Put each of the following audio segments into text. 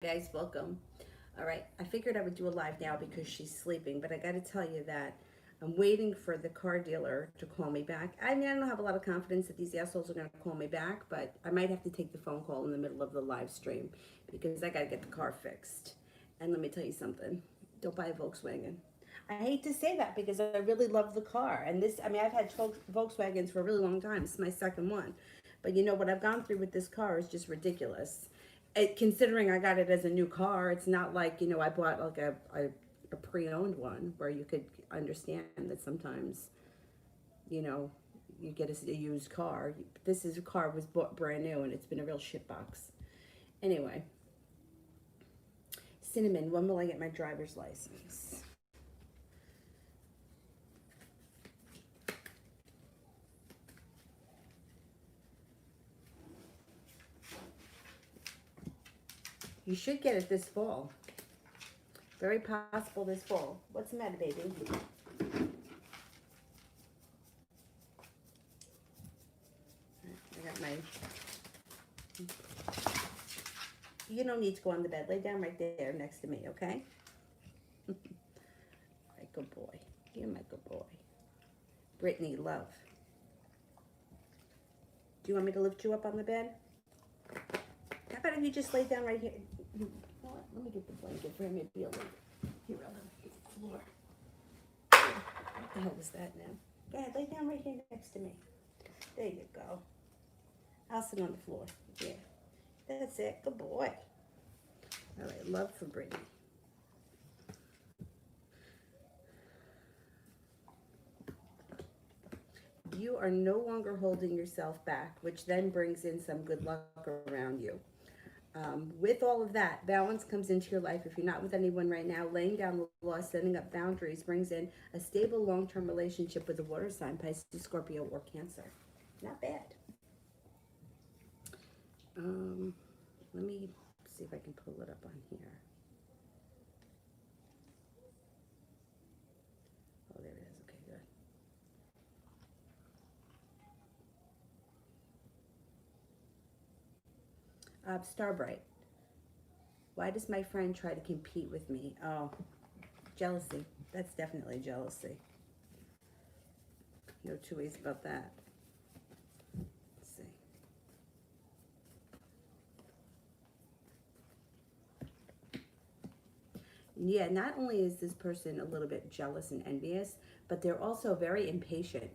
Guys, welcome. All right, I figured I would do a live now because she's sleeping, but I got to tell you that I'm waiting for the car dealer to call me back. I mean, I don't have a lot of confidence that these assholes are going to call me back, but I might have to take the phone call in the middle of the live stream because I got to get the car fixed. And let me tell you something, don't buy a Volkswagen. I hate to say that because I really love the car. And this, I mean, I've had Volkswagens for a really long time. This is my second one. But you know what I've gone through with this car is just ridiculous. Considering I got it as a new car, it's not like, I bought like a pre-owned one where you could understand that sometimes, you know, you get a used car. This is a car was bought brand new and it's been a real shit box. Anyway, Cinnamon, when will I get my driver's license? You should get it this fall. Very possible this fall. What's the matter, baby? I got my. You don't need to go on the bed. Lay down right there next to me, okay? My good boy. You're my good boy. Brittany, love. Do you want me to lift you up on the bed? How about if you just lay down right here? Let me get the blanket for him. Maybe a little. Here, I'll get the floor. What the hell was that now? Go ahead, lay down right here next to me. There you go. I'll sit on the floor. Yeah. That's it. Good boy. All right, love for Brittany. You are no longer holding yourself back, which then brings in some good luck around you. With all of that, balance comes into your life. If you're not with anyone right now, laying down the law, setting up boundaries brings in a stable long-term relationship with a water sign, Pisces, Scorpio, or Cancer. Not bad. Let me see if I can pull it up on here. Oh, there it is. Okay, good. Starbright. Why does my friend try to compete with me? Oh, jealousy. That's definitely jealousy. No two ways about that. Let's see. Yeah, not only is this person a little bit jealous and envious, but they're also very impatient.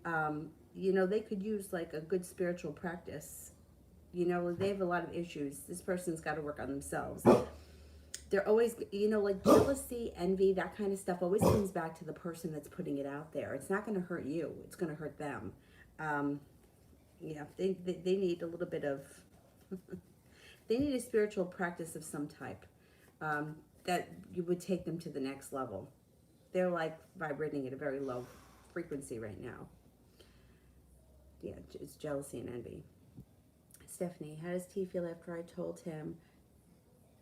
They could use like a good spiritual practice. They have a lot of issues. This person's got to work on themselves. They're always, like jealousy, envy, that kind of stuff always comes back to the person that's putting it out there. It's not going to hurt you, it's going to hurt them. Um, yeah, they need a little bit of, they need a spiritual practice of some type um, that you would take them to the next level. They're like vibrating at a very low frequency right now. Yeah, it's jealousy and envy. Stephanie, how does T feel after I told him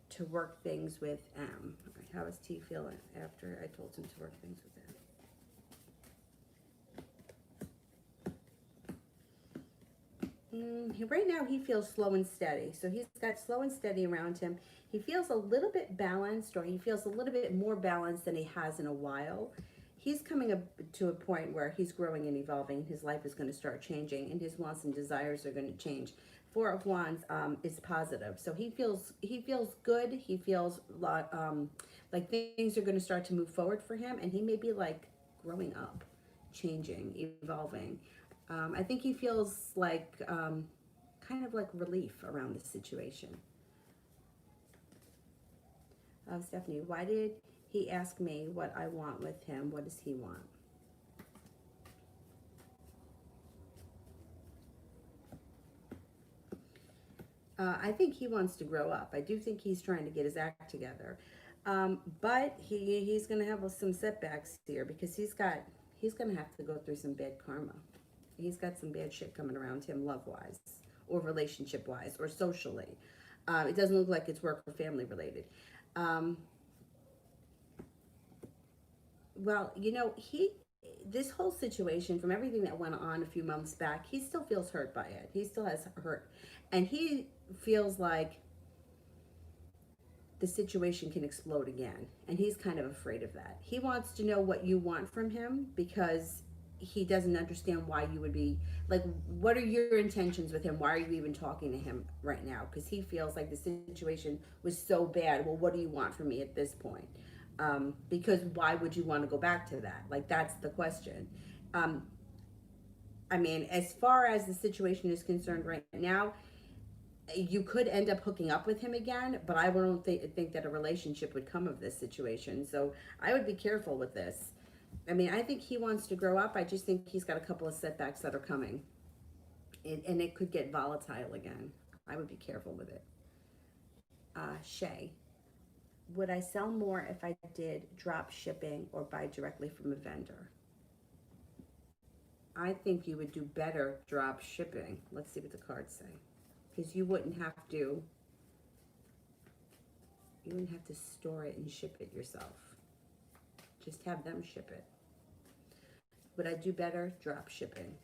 to work things with M? How does T feel after I told him to work things with M? Right now he feels slow and steady. So he's got slow and steady around him. He feels a little bit balanced, or he feels a little bit more balanced than he has in a while. He's coming up to a point where he's growing and evolving. His life is going to start changing, and his wants and desires are going to change. Four of Wands is positive, so he feels good. He feels like things are going to start to move forward for him, and he may be like growing up, changing, evolving. I think he feels like kind of like relief around the situation. Stephanie, why did he ask me what I want with him? What does he want? I think he wants to grow up. I do think he's trying to get his act together. But he's going to have some setbacks here because he's going to have to go through some bad karma. He's got some bad shit coming around him, love wise, or relationship wise, or socially. It doesn't look like it's work or family related. Um, well, he this whole situation, from everything that went on a few months back, he still feels hurt by it. He still has hurt, and he feels like the situation can explode again. And he's kind of afraid of that. He wants to know what you want from him because he doesn't understand why you would be like, what are your intentions with him? Why are you even talking to him right now? Because he feels like the situation was so bad. Well, what do you want from me at this point? Because why would you want to go back to that? Like, that's the question. Um, I mean, as far as the situation is concerned right now, you could end up hooking up with him again, but I don't think that a relationship would come of this situation. So I would be careful with this. I mean, I think he wants to grow up. I just think he's got a couple of setbacks that are coming, and it could get volatile again. I would be careful with it. Shay, would I sell more if I did drop shipping or buy directly from a vendor? I think you would do better drop shipping. Let's see what the cards say. Because you wouldn't have to store it and ship it yourself. Just have them ship it. Would I do better drop shipping?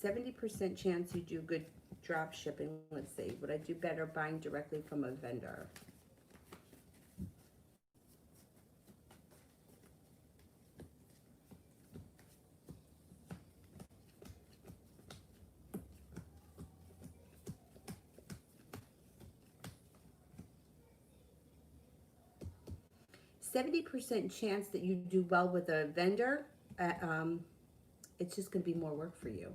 %70 chance you do good drop shipping. Let's see. Would I do better buying directly from a vendor? %70 chance that you do well with a vendor. It's just going to be more work for you.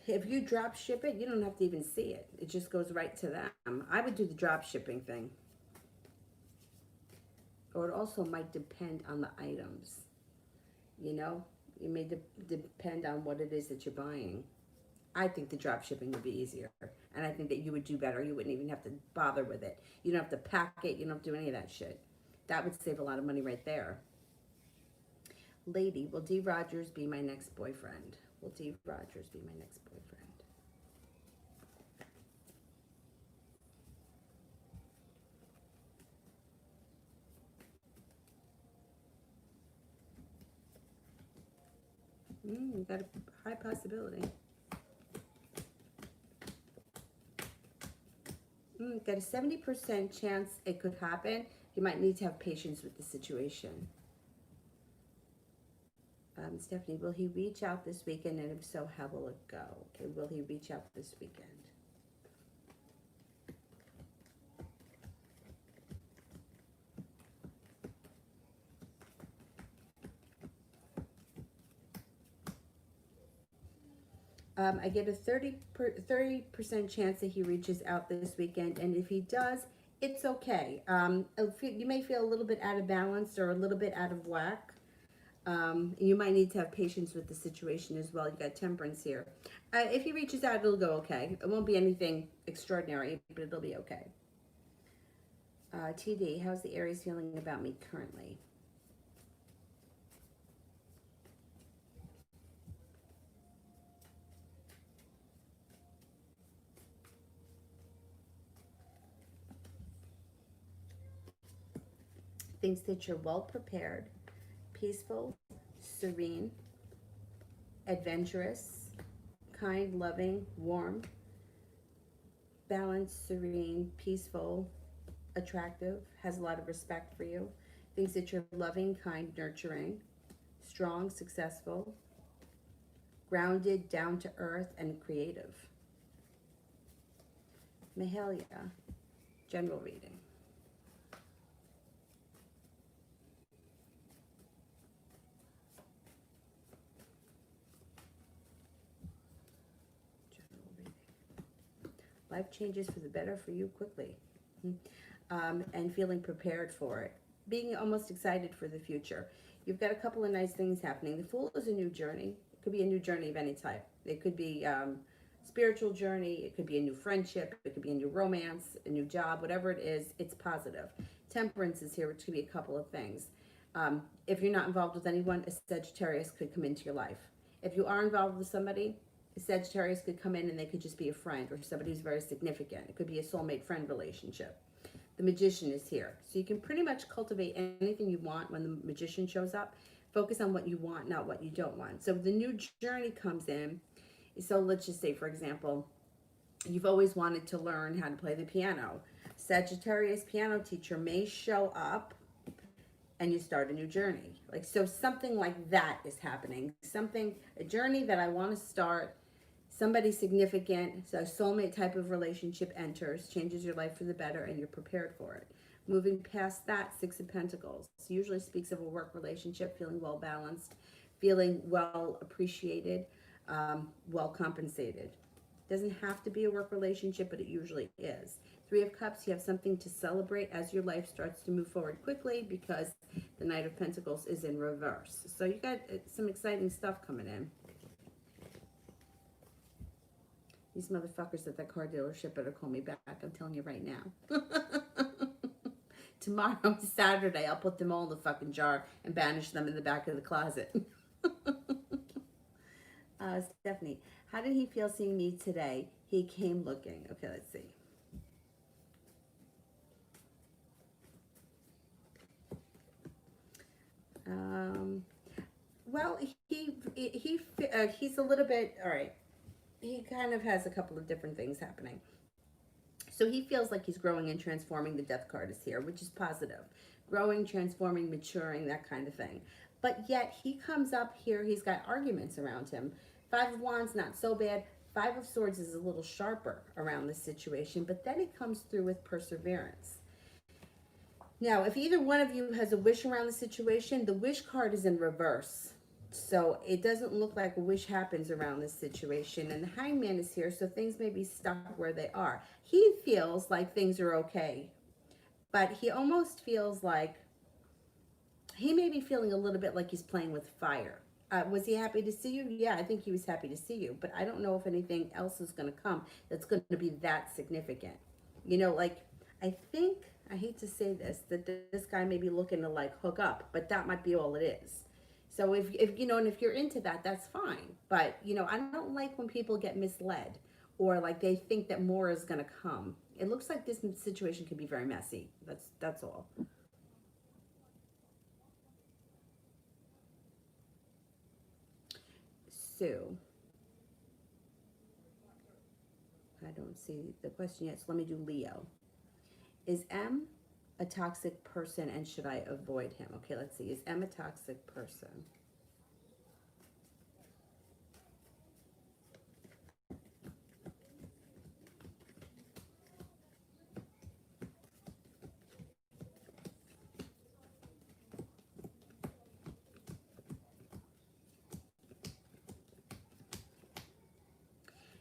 If you drop ship it, you don't have to even see it. It just goes right to them. I would do the drop shipping thing. Or it also might depend on the items. You know, it may depend on what it is that you're buying. I think the drop shipping would be easier. And I think that you would do better. You wouldn't even have to bother with it. You don't have to pack it. You don't have to do any of that shit. That would save a lot of money right there. Lady, will D. Rogers be my next boyfriend? Will D. Rogers be my next boyfriend? You got a high possibility. Got a 70% chance it could happen. You might need to have patience with the situation. Stephanie, will he reach out this weekend? And if so, how will it go? Okay, will he reach out this weekend? I get a 30% chance that he reaches out this weekend, and if he does, it's okay. You may feel a little bit out of balance or a little bit out of whack. You might need to have patience with the situation as well. You got temperance here. If he reaches out, it'll go okay. It won't be anything extraordinary, but it'll be okay. TD, how's the Aries feeling about me currently? Thinks that you're well prepared, peaceful, serene, adventurous, kind, loving, warm, balanced, serene, peaceful, attractive, has a lot of respect for you. Thinks that you're loving, kind, nurturing, strong, successful, grounded, down to earth, and creative. Mahalia, general reading. Life changes for the better for you quickly. And feeling prepared for it. Being almost excited for the future. You've got a couple of nice things happening. The Fool is a new journey. It could be a new journey of any type. It could be spiritual journey. It could be a new friendship. It could be a new romance, a new job, whatever it is, it's positive. Temperance is here, which could be a couple of things. If you're not involved with anyone, a Sagittarius could come into your life. If you are involved with somebody, Sagittarius could come in and they could just be a friend or somebody who's very significant. It could be a soulmate friend relationship. The Magician is here. So you can pretty much cultivate anything you want when the Magician shows up. Focus on what you want, not what you don't want. So the new journey comes in. So let's just say, for example, you've always wanted to learn how to play the piano. Sagittarius piano teacher may show up and you start a new journey. Like, so something like that is happening. Something, a journey that I want to start. Somebody significant, so a soulmate type of relationship enters, changes your life for the better, and you're prepared for it. Moving past that, Six of Pentacles usually speaks of a work relationship, feeling well balanced, feeling well appreciated, well compensated. Doesn't have to be a work relationship, but it usually is. Three of Cups, you have something to celebrate as your life starts to move forward quickly because the Knight of Pentacles is in reverse. So you got some exciting stuff coming in. These motherfuckers at that car dealership better call me back. I'm telling you right now. Tomorrow, Saturday, I'll put them all in the fucking jar and banish them in the back of the closet. Stephanie, how did he feel seeing me today? He came looking. Okay, let's see. Well, he's a little bit, all right. He kind of has a couple of different things happening. So he feels like he's growing and transforming. The Death card is here, which is positive. Growing, transforming, maturing, that kind of thing. But yet he comes up here, he's got arguments around him. Five of Wands, not so bad. Five of Swords is a little sharper around this situation, but then he comes through with perseverance. Now, if either one of you has a wish around the situation, the wish card is in reverse. So it doesn't look like a wish happens around this situation. And the Hangman is here, so things may be stuck where they are. He feels like things are okay, but he almost feels like he may be feeling a little bit like he's playing with fire. Was he happy to see you? Yeah, I think he was happy to see you, but I don't know if anything else is going to come that's going to be that significant. You know, like, I think, I hate to say this, that this guy may be looking to like hook up, but that might be all it is. So if you know, and if you're into that, that's fine. But, you know, I don't like when people get misled or like they think that more is going to come. It looks like this situation could be very messy. That's all. So, I don't see the question yet, so let me do Leo. Is M a toxic person and should I avoid him? Okay, let's see. Is M a toxic person?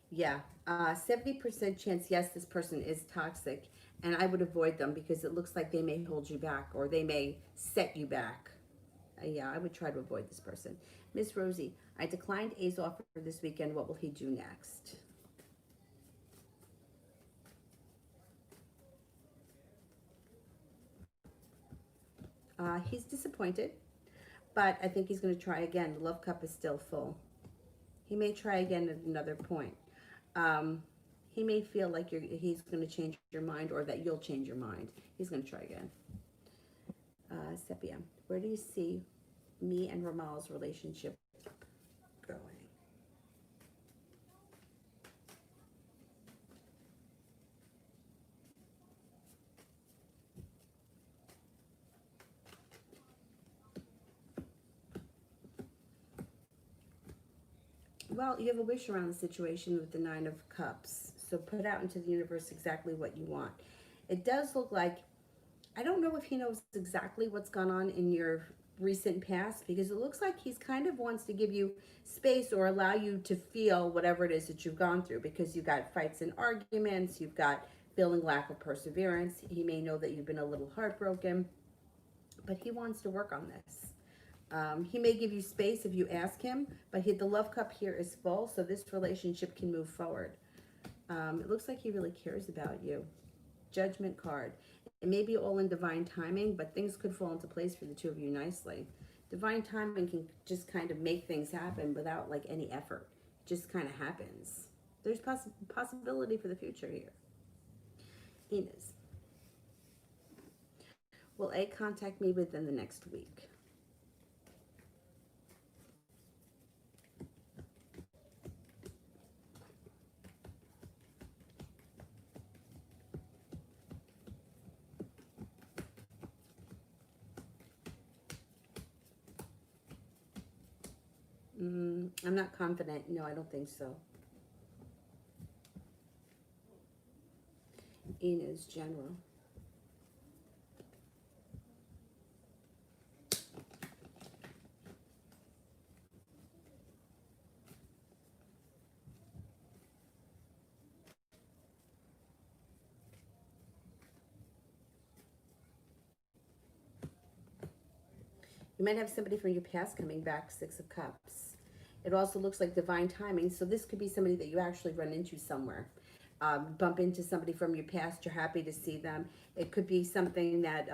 Yeah, 70% chance, yes, this person is toxic, and I would avoid them because it looks like they may hold you back or they may set you back. Yeah, I would try to avoid this person. Miss Rosie, I declined A's offer this weekend. What will he do next? He's disappointed, but I think he's going to try again. The love cup is still full. He may try again at another point. Um, he may feel like he's going to change your mind or that you'll change your mind. He's going to try again. Sepia, where do you see me and Ramal's relationship going? Well, you have a wish around the situation with the Nine of Cups. So put out into the universe exactly what you want. It does look like, I don't know if he knows exactly what's gone on in your recent past because it looks like he's kind of wants to give you space or allow you to feel whatever it is that you've gone through because you've got fights and arguments, you've got feeling lack of perseverance. He may know that you've been a little heartbroken, but he wants to work on this. He may give you space if you ask him, but the love cup here is full, so this relationship can move forward. It looks like he really cares about you. Judgment card. It may be all in divine timing, but things could fall into place for the two of you nicely. Divine timing can just kind of make things happen without like any effort. It just kind of happens. There's possibility for the future here. Inez. Will A contact me within the next week? I'm not confident. No, I don't think so. Ina's general. You might have somebody from your past coming back, Six of Cups. It also looks like divine timing. So this could be somebody that you actually run into somewhere. Bump into somebody from your past. You're happy to see them. It could be something that,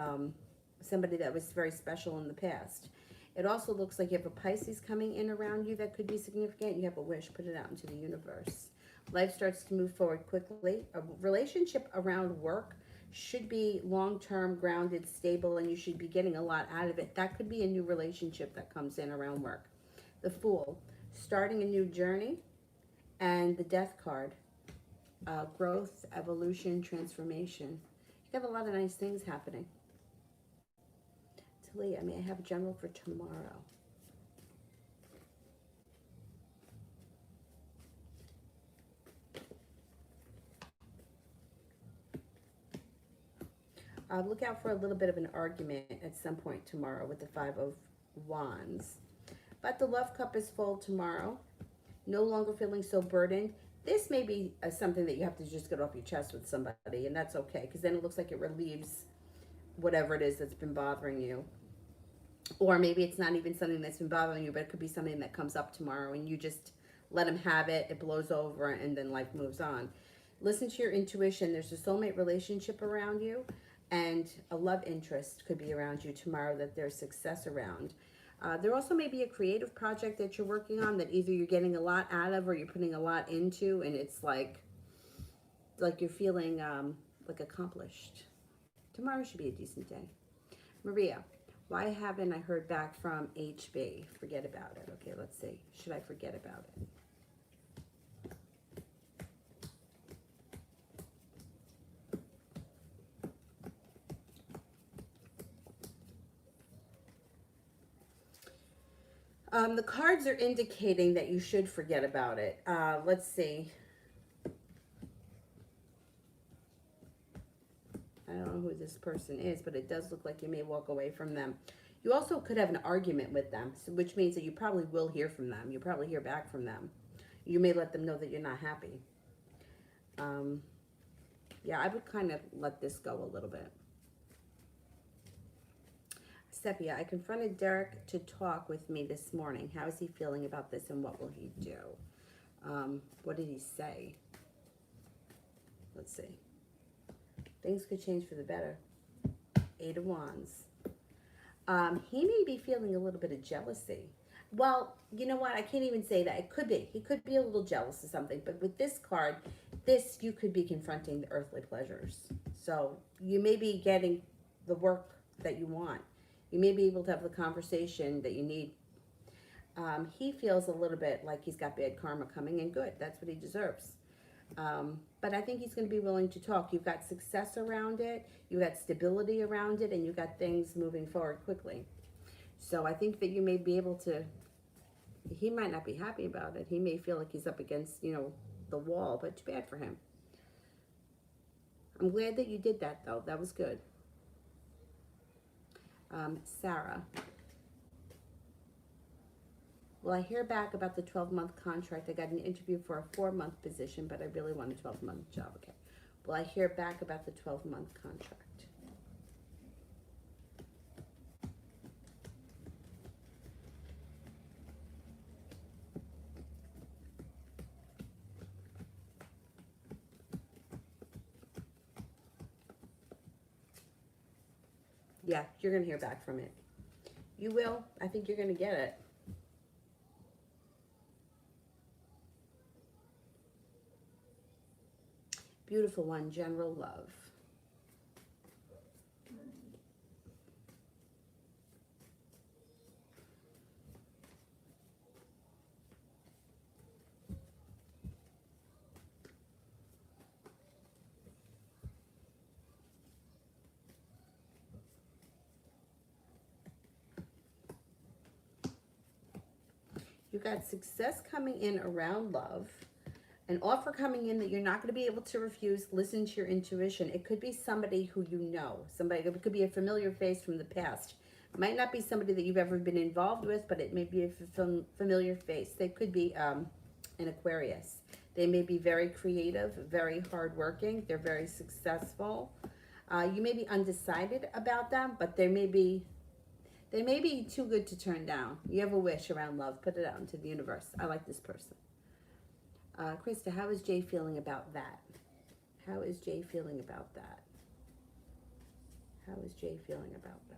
somebody that was very special in the past. It also looks like you have a Pisces coming in around you that could be significant. You have a wish. Put it out into the universe. Life starts to move forward quickly. A relationship around work should be long-term, grounded, stable, and you should be getting a lot out of it. That could be a new relationship that comes in around work. The Fool, starting a new journey, and the Death card, growth, evolution, transformation. You have a lot of nice things happening. Talia, may I have a general for tomorrow? Look out for a little bit of an argument at some point tomorrow with the Five of Wands. But the love cup is full tomorrow. No longer feeling so burdened. This may be something that you have to just get off your chest with somebody, and that's okay, because then it looks like it relieves whatever it is that's been bothering you. Or maybe it's not even something that's been bothering you, but it could be something that comes up tomorrow, and you just let them have it, it blows over, and then life moves on. Listen to your intuition. There's a soulmate relationship around you, and a love interest could be around you tomorrow that there's success around. There also may be a creative project that you're working on that either you're getting a lot out of or you're putting a lot into, and it's like you're feeling like accomplished. Tomorrow should be a decent day. Maria, why haven't I heard back from HB? Forget about it. Okay, let's see. Should I forget about it? The cards are indicating that you should forget about it. Let's see. I don't know who this person is, but it does look like you may walk away from them. You also could have an argument with them, which means that you probably will hear from them. You probably hear back from them. You may let them know that you're not happy. Yeah, I would kind of let this go a little bit. Sepia, I confronted Derek to talk with me this morning. How is he feeling about this and what will he do? What did he say? Let's see. Things could change for the better. Eight of Wands. He may be feeling a little bit of jealousy. Well, you know what? I can't even say that. It could be. He could be a little jealous of something. But with this card, you could be confronting the earthly pleasures. So you may be getting the work that you want. You may be able to have the conversation that you need. He feels a little bit like he's got bad karma coming, and good. That's what he deserves. But I think he's going to be willing to talk. You've got success around it. You've got stability around it, and you've got things moving forward quickly. So I think that you may be able to, he might not be happy about it. He may feel like he's up against, the wall, but too bad for him. I'm glad that you did that, though. That was good. Sarah. Will I hear back about the 12-month contract? I got an interview for a 4-month position, but I really want a 12-month job. Okay. Will I hear back about the 12-month contract? Yeah, you're going to hear back from it. You will. I think you're going to get it. Beautiful one, general love. You got success coming in around love. An offer coming in that you're not going to be able to refuse. Listen to your intuition. It could be somebody who you know. Somebody, it could be a familiar face from the past. It might not be somebody that you've ever been involved with, but it may be a familiar face. They could be an Aquarius. They may be very creative, very hardworking. They're very successful. You may be undecided about them, but they may be too good to turn down. You have a wish around love. Put it out into the universe. I like this person. Krista, how is Jay feeling about that? How is Jay feeling about that? How is Jay feeling about that?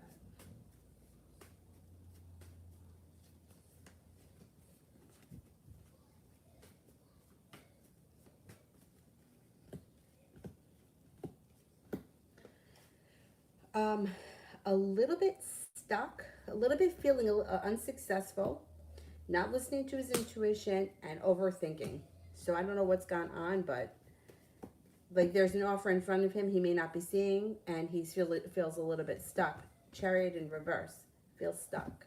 A little bit stuck, a little bit feeling unsuccessful, not listening to his intuition, and overthinking. So I don't know what's gone on, but like there's an offer in front of him he may not be seeing, and he feels a little bit stuck. Chariot in reverse. Feels stuck.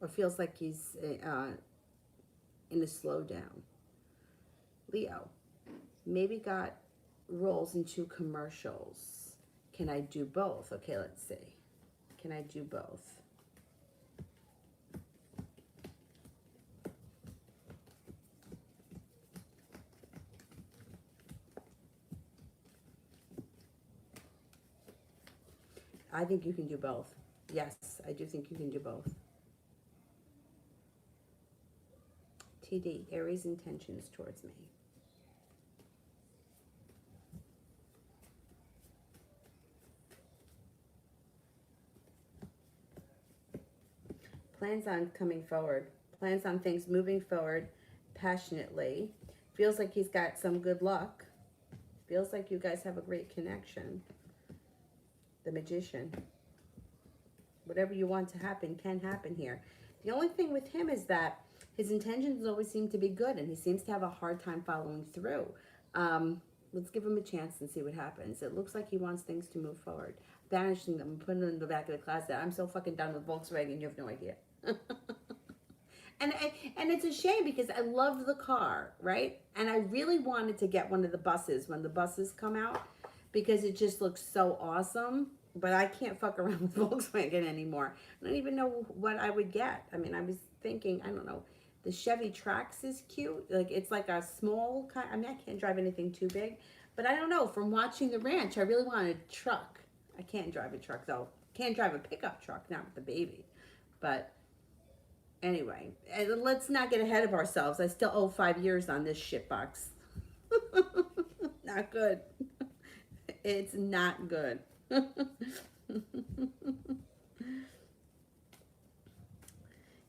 Or feels like he's in a slowdown. Leo. Maybe got roles into commercials. Can I do both? Okay, let's see. Can I do both? I think you can do both. Yes, I do think you can do both. TD, Aries intentions towards me. Plans on coming forward. Plans on things moving forward passionately. Feels like he's got some good luck. Feels like you guys have a great connection. The Magician. Whatever you want to happen can happen here. The only thing with him is that his intentions always seem to be good, and he seems to have a hard time following through. Let's give him a chance and see what happens. It looks like he wants things to move forward. Banishing them, putting them in the back of the closet. I'm so fucking done with Volkswagen, you have no idea. and it's a shame because I love the car, right? And I really wanted to get one of the buses when the buses come out because it just looks so awesome. But I can't fuck around with Volkswagen anymore. I don't even know what I would get. I mean, I was thinking, I don't know, the Chevy Trax is cute. Like, it's like a small kind. I mean, I can't drive anything too big. But I don't know. From watching The Ranch, I really wanted a truck. I can't drive a truck, though. Can't drive a pickup truck, not with the baby. But anyway, let's not get ahead of ourselves. I still owe 5 years on this shitbox. Not good. It's not good. Yeah,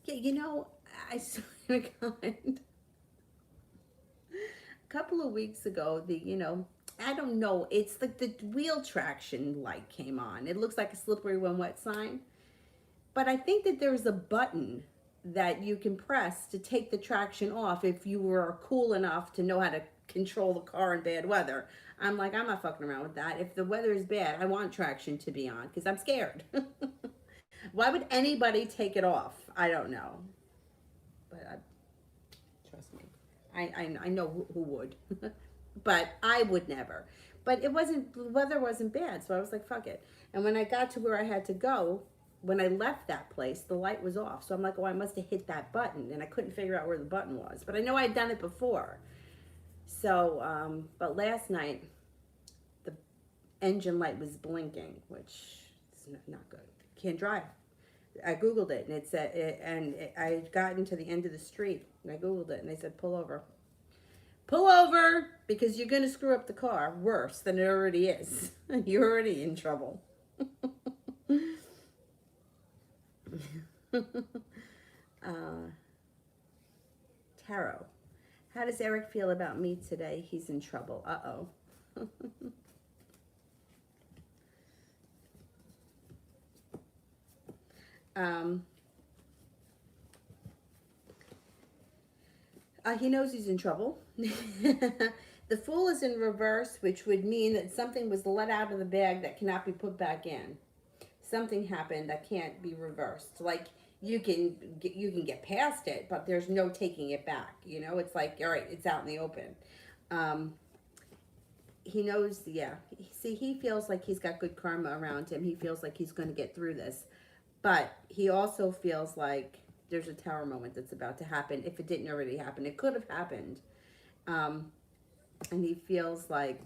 you know, I swear to God, a couple of weeks ago, I don't know, it's like the wheel traction light came on. It looks like a slippery when wet sign. But I think that there's a button that you can press to take the traction off if you were cool enough to know how to control the car in bad weather. I'm like, I'm not fucking around with that. If the weather is bad, I want traction to be on because I'm scared. Why would anybody take it off? I don't know. But trust me, I know who would. But I would never. But the weather wasn't bad, so I was like, fuck it. And when I got to where I had to go, when I left that place, the light was off. So I'm like, oh, I must have hit that button. And I couldn't figure out where the button was. But I know I'd done it before. So, but last night, the engine light was blinking, which is not good. Can't drive. I Googled it, and it said, I got into the end of the street, and I Googled it, and they said, pull over. Pull over, because you're going to screw up the car worse than it already is. You're already in trouble. Tarot. How does Eric feel about me today? He's in trouble. Uh-oh. He knows he's in trouble. The Fool is in reverse, which would mean that something was let out of the bag that cannot be put back in. something happened that can't be reversed. Like you can get past it, but there's no taking it back. You know, it's like, all right, it's out in the open. Um, he knows, yeah. See, he feels like he's got good karma around him. He feels like he's going to get through this, but he also feels like there's a tower moment that's about to happen. If it didn't already happen, it could have happened. Um, and he feels like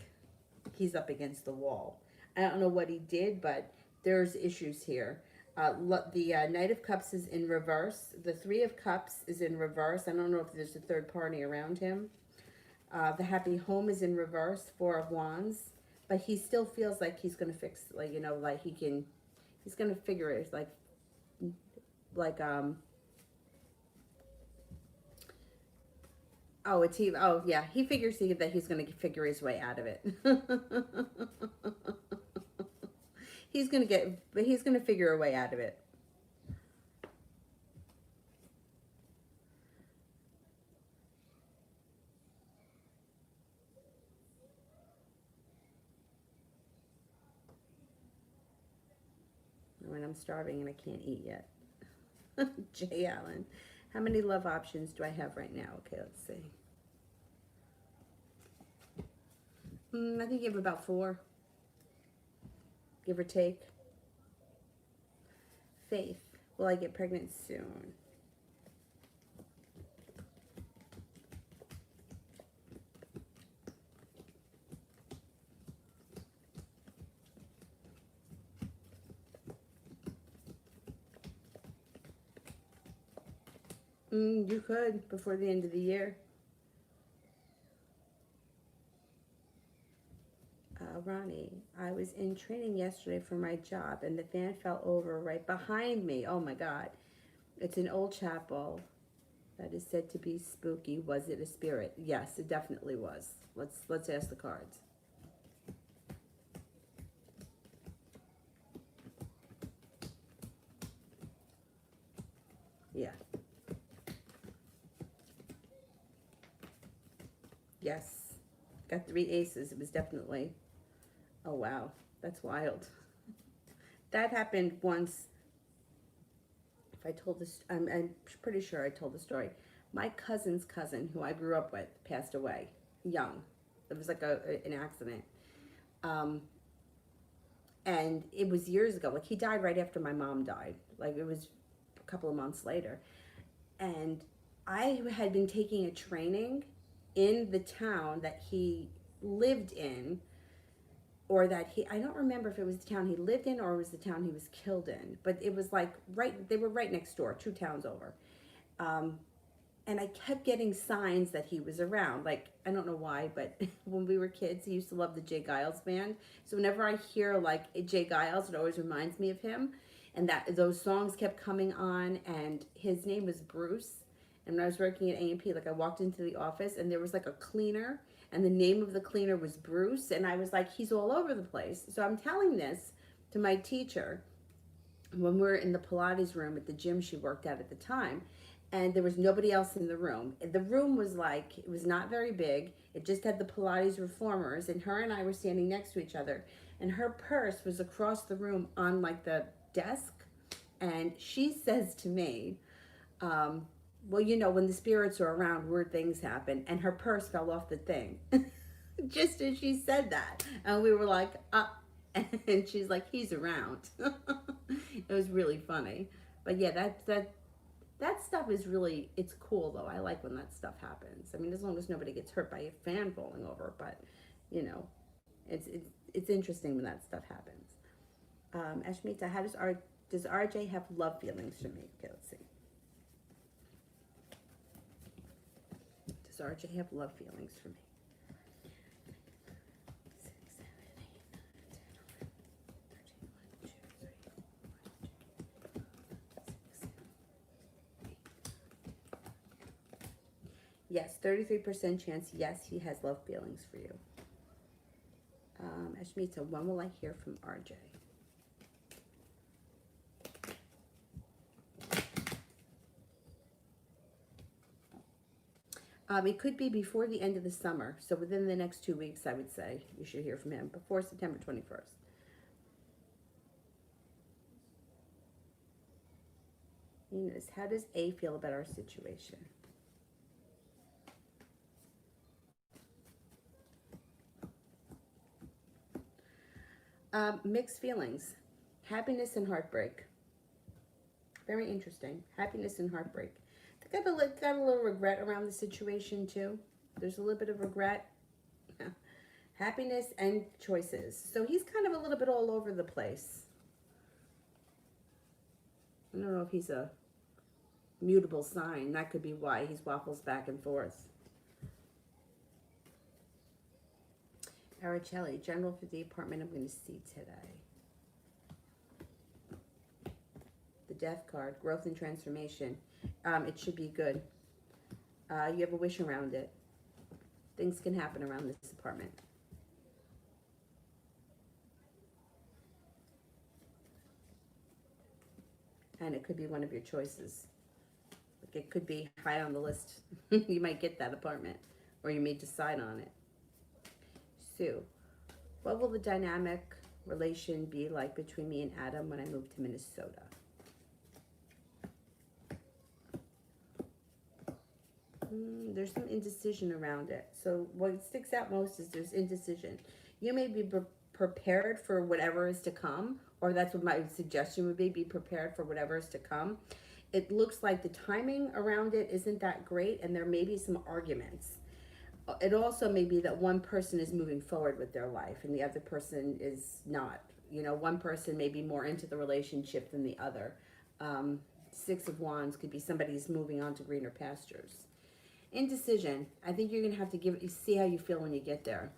he's up against the wall. I don't know what he did, but there's issues here. The Knight of Cups is in reverse. The Three of Cups is in reverse. I don't know if there's a third party around him. The Happy Home is in reverse. Four of Wands. But he still feels like he's going to fix, like, you know, like he's going to figure it. Like, oh, it's he, oh, yeah, he figures that he's going to figure his way out of it. He's going to figure a way out of it. When I'm starving and I can't eat yet. Jay Allen. How many love options do I have right now? Okay, let's see. I think you have about 4, give or take. Faith. Will I get pregnant soon? You could before the end of the year. Ronnie, I was in training yesterday for my job and the fan fell over right behind me. Oh my God. It's an old chapel that is said to be spooky. Was it a spirit? Yes, it definitely was. Let's ask the cards. Yeah. Yes. Got 3 aces. It was definitely. Oh wow. That's wild. That happened once. If I told this, I'm pretty sure I told the story. My cousin's cousin, who I grew up with, passed away young. It was like an accident. Um, and it was years ago. Like he died right after my mom died. Like it was a couple of months later. And I had been taking a training in the town that he lived in, or that I don't remember if it was the town he lived in or it was the town he was killed in, but it was like they were right next door, 2 towns over. Um, and I kept getting signs that he was around. Like, I don't know why, but when we were kids, he used to love the Jay Giles band. So whenever I hear like Jay Giles, it always reminds me of him. And that those songs kept coming on, and his name was Bruce. And when I was working at A&P, like I walked into the office and there was like a cleaner, and the name of the cleaner was Bruce, and I was like, he's all over the place. So I'm telling this to my teacher when we're in the Pilates room at the gym she worked at the time, and there was nobody else in the room. The room was like, it was not very big. It just had the Pilates reformers, and her and I were standing next to each other, and her purse was across the room on like the desk, and she says to me, well, you know, when the spirits are around, weird things happen, and her purse fell off the thing. Just as she said that, and we were like, and she's like, he's around. It was really funny. But yeah, that stuff is really, it's cool though. I like when that stuff happens. I mean, as long as nobody gets hurt by a fan falling over, but you know, it's interesting when that stuff happens. Ashmita, does RJ have love feelings for me? Okay, let's see. Does RJ have love feelings for me? Yes, 33% chance, yes, he has love feelings for you. Ashmita, when will I hear from RJ? It could be before the end of the summer, so within the next 2 weeks, I would say you should hear from him before September 21st. Venus, how does A feel about our situation? Mixed feelings. Happiness and heartbreak. Very interesting. Happiness and heartbreak. I got a little regret around the situation too. There's a little bit of regret. Happiness and choices. So he's kind of a little bit all over the place. I don't know if he's a mutable sign. That could be why he's waffles back and forth. Araceli, general for the apartment I'm going to see today. The death card, growth and transformation. It should be good. You have a wish around it. Things can happen around this apartment. And it could be one of your choices. Like it could be high on the list. You might get that apartment, or you may decide on it. Sue, what will the dynamic relation be like between me and Adam when I move to Minnesota? There's some indecision around it. So what sticks out most is there's indecision. You may be prepared for whatever is to come, or that's what my suggestion would be prepared for whatever is to come. It looks like the timing around it isn't that great, and there may be some arguments. It also may be that one person is moving forward with their life and the other person is not. You know, one person may be more into the relationship than the other. Six of Wands could be somebody's moving on to greener pastures. Indecision. I think you're going to have to see how you feel when you get there.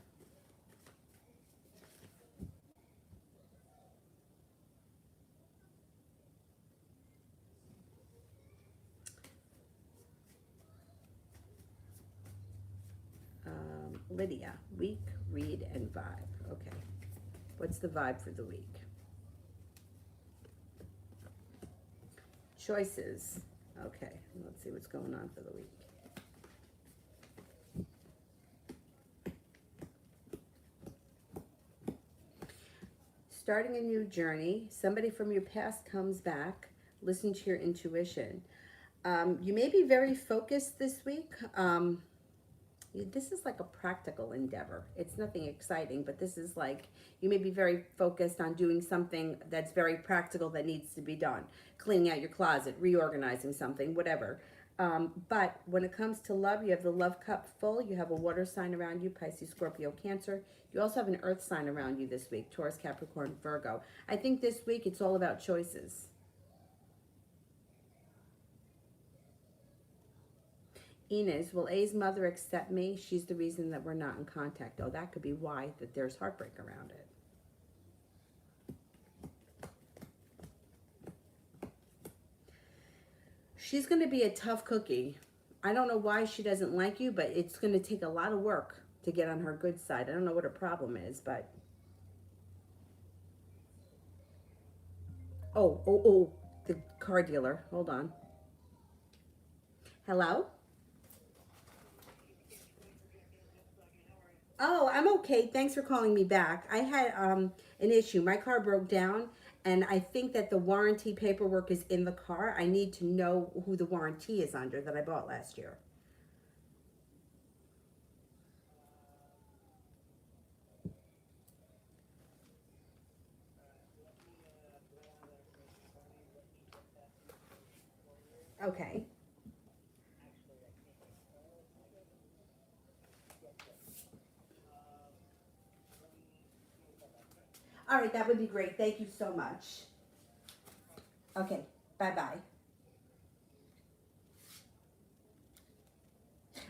Lydia, week, read, and vibe. Okay. What's the vibe for the week? Choices. Okay. Let's see what's going on for the week. Starting a new journey. Somebody from your past comes back. Listen to your intuition. You may be very focused this week. This is like a practical endeavor. It's nothing exciting, but this is like, you may be very focused on doing something that's very practical that needs to be done. Cleaning out your closet, reorganizing something, whatever. But when it comes to love, you have the love cup full. You have a water sign around you, Pisces, Scorpio, Cancer. You also have an earth sign around you this week, Taurus, Capricorn, Virgo. I think this week it's all about choices. Inez, will A's mother accept me? She's the reason that we're not in contact. Oh, that could be why that there's heartbreak around it. She's going to be a tough cookie. I don't know why she doesn't like you, but it's going to take a lot of work to get on her good side. I don't know what her problem is, but... Oh, the car dealer. Hold on. Hello? Oh, I'm okay. Thanks for calling me back. I had an issue. My car broke down, and I think that the warranty paperwork is in the car. I need to know who the warranty is under that I bought last year. Okay. All right, that would be great. Thank you so much. Okay, bye-bye.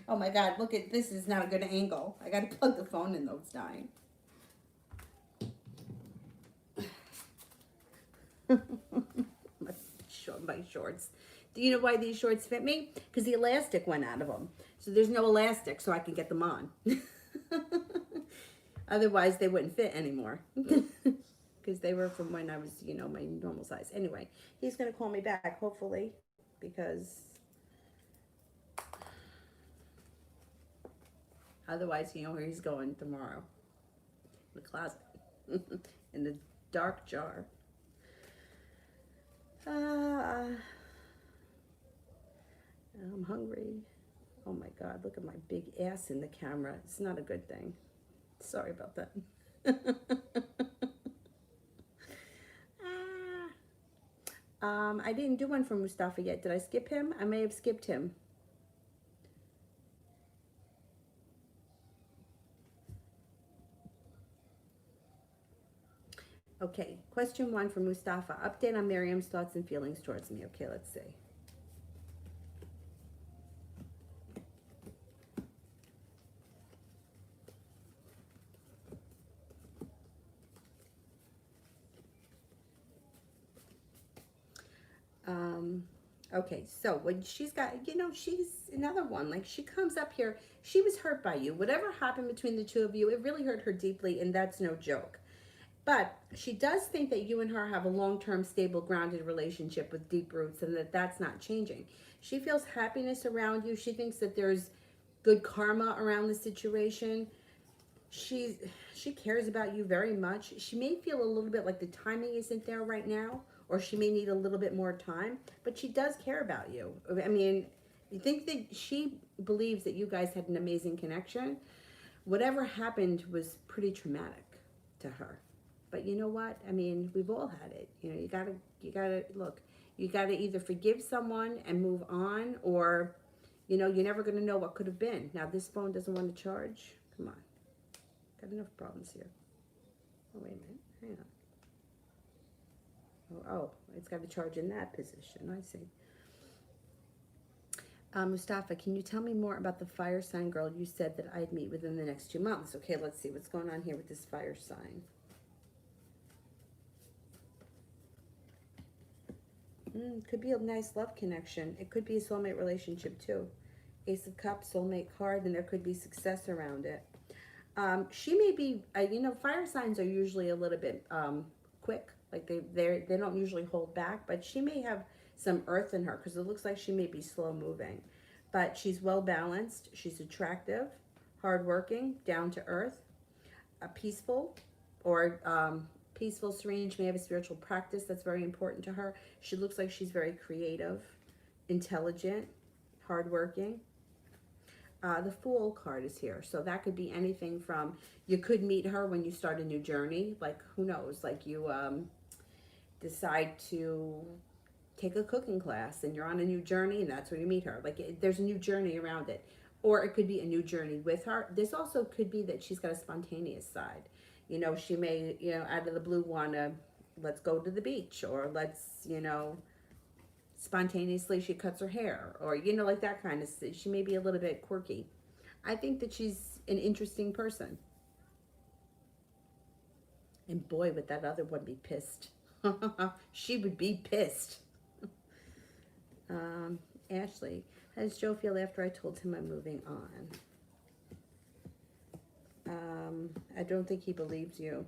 Oh my God, look at this is not a good angle. I gotta plug the phone in though, it's dying. My shorts. Do you know why these shorts fit me? Because the elastic went out of them. So there's no elastic so I can get them on. Otherwise they wouldn't fit anymore. Because they were from when I was, you know, my normal size. Anyway, he's going to call me back, hopefully, because otherwise, you know where he's going tomorrow. The closet. In the dark jar. I'm hungry. Oh my God, look at my big ass in the camera. It's not a good thing. Sorry about that. I didn't do one for Mustafa yet. Did I skip him? I may have skipped him. Okay, question one for Mustafa. Update on Miriam's thoughts and feelings towards me. Okay, let's see. Um, okay, so when she's got, she's another one. Like she comes up here, she was hurt by you. Whatever happened between the two of you, it really hurt her deeply, and that's no joke. But she does think that you and her have a long-term, stable, grounded relationship with deep roots, and that that's not changing. She feels happiness around you. She thinks that there's good karma around the situation. She's she cares about you very much. She may feel a little bit like the timing isn't there right now, or she may need a little bit more time, but she does care about you. I mean, you think that she believes that you guys had an amazing connection. Whatever happened was pretty traumatic to her. But you know what? I mean, we've all had it. You gotta look. You gotta either forgive someone and move on, or you're never gonna know what could have been. Now this phone doesn't want to charge. Come on. Got enough problems here. Oh, wait a minute. Hang on. Oh, it's got to charge in that position. I see. Mustafa, can you tell me more about the fire sign girl you said that I'd meet within the next 2 months? Okay, let's see what's going on here with this fire sign. Could be a nice love connection. It could be a soulmate relationship too. Ace of Cups, soulmate card, and there could be success around it. She may be, fire signs are usually a little bit quick. Like they don't usually hold back, but she may have some earth in her because it looks like she may be slow moving. But she's well balanced. She's attractive, hardworking, down to earth, peaceful, or peaceful, serene. She may have a spiritual practice that's very important to her. She looks like she's very creative, intelligent, hardworking. The Fool card is here. So that could be anything from, you could meet her when you start a new journey. Like, who knows? Like you decide to take a cooking class and you're on a new journey and that's where you meet her. Like there's a new journey around it. Or it could be a new journey with her. This also could be that she's got a spontaneous side. She may, out of the blue want to, let's go to the beach, or let's, spontaneously she cuts her hair, or like that kind of, she may be a little bit quirky. I think that she's an interesting person, and boy would that other one be pissed. She would be pissed. Ashley, how does Joe feel after I told him I'm moving on? I don't think he believes you.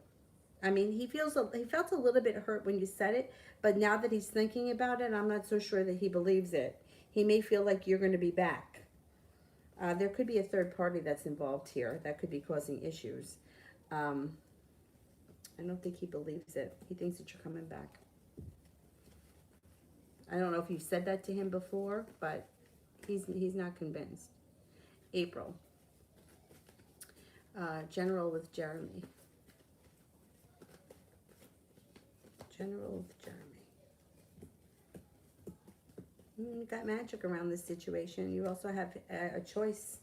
I mean, he felt a little bit hurt when you said it, but now that he's thinking about it, I'm not so sure that he believes it. He may feel like you're going to be back. There could be a third party that's involved here that could be causing issues. I don't think he believes it. He thinks that you're coming back. I don't know if you said that to him before, but he's not convinced. April. General with Jeremy. General with Jeremy. You got magic around this situation. You also have a choice.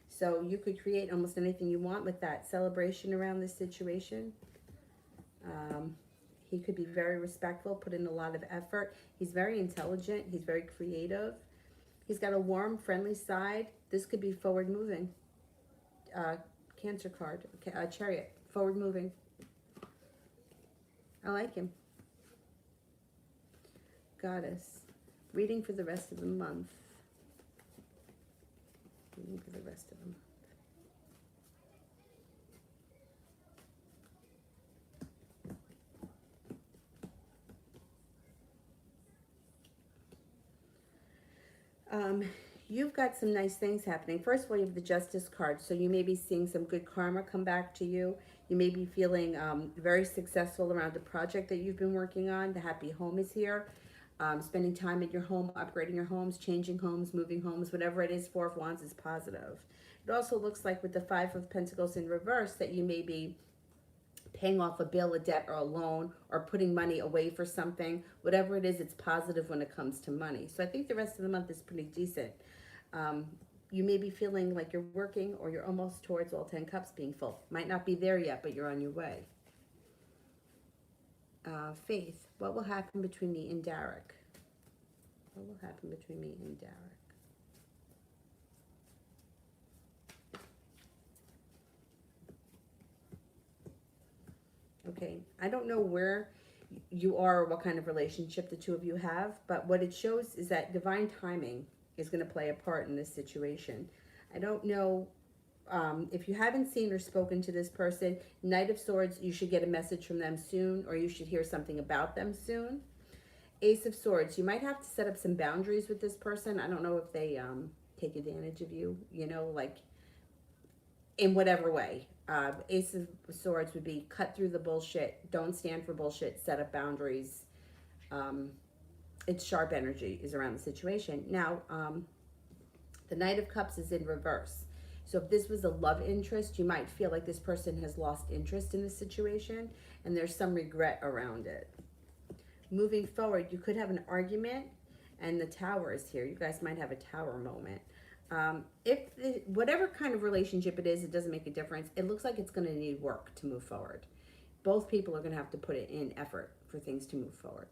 So you could create almost anything you want with that celebration around this situation. He could be very respectful, put in a lot of effort. He's very intelligent. He's very creative. He's got a warm, friendly side. This could be forward moving. Cancer card. Chariot. Forward moving. I like him. Goddess. Reading for the rest of the month. Reading for the rest of the month. You've got some nice things happening. First of all, you have the Justice card, so you may be seeing some good karma come back to you. You may be feeling very successful around the project that you've been working on. The happy home is here. Spending time in your home, upgrading your homes, changing homes, moving homes, whatever it is. Four of Wands is positive. It also looks like with the Five of Pentacles in reverse that you may be paying off a bill, a debt, or a loan, or putting money away for something. Whatever it is, it's positive when it comes to money. So I think the rest of the month is pretty decent. Um, you may be feeling like you're working or you're almost towards all 10 cups being full. Might not be there yet, but you're on your way. Faith, what will happen between me and Derek? What will happen between me and Derek? Okay, I don't know where you are or what kind of relationship the two of you have, but what it shows is that divine timing is going to play a part in this situation. I don't know if you haven't seen or spoken to this person. Knight of Swords, you should get a message from them soon, or you should hear something about them soon. Ace of Swords, you might have to set up some boundaries with this person. I don't know if they take advantage of you, you know, like in whatever way. Ace of Swords would be cut through the bullshit, don't stand for bullshit, set up boundaries. It's sharp energy is around the situation. Now, the Knight of Cups is in reverse. So if this was a love interest, you might feel like this person has lost interest in the situation and there's some regret around it. Moving forward, you could have an argument, and the Tower is here. You guys might have a Tower moment. Whatever kind of relationship it is, it doesn't make a difference. It looks like it's going to need work to move forward. Both people are going to have to put it in effort for things to move forward.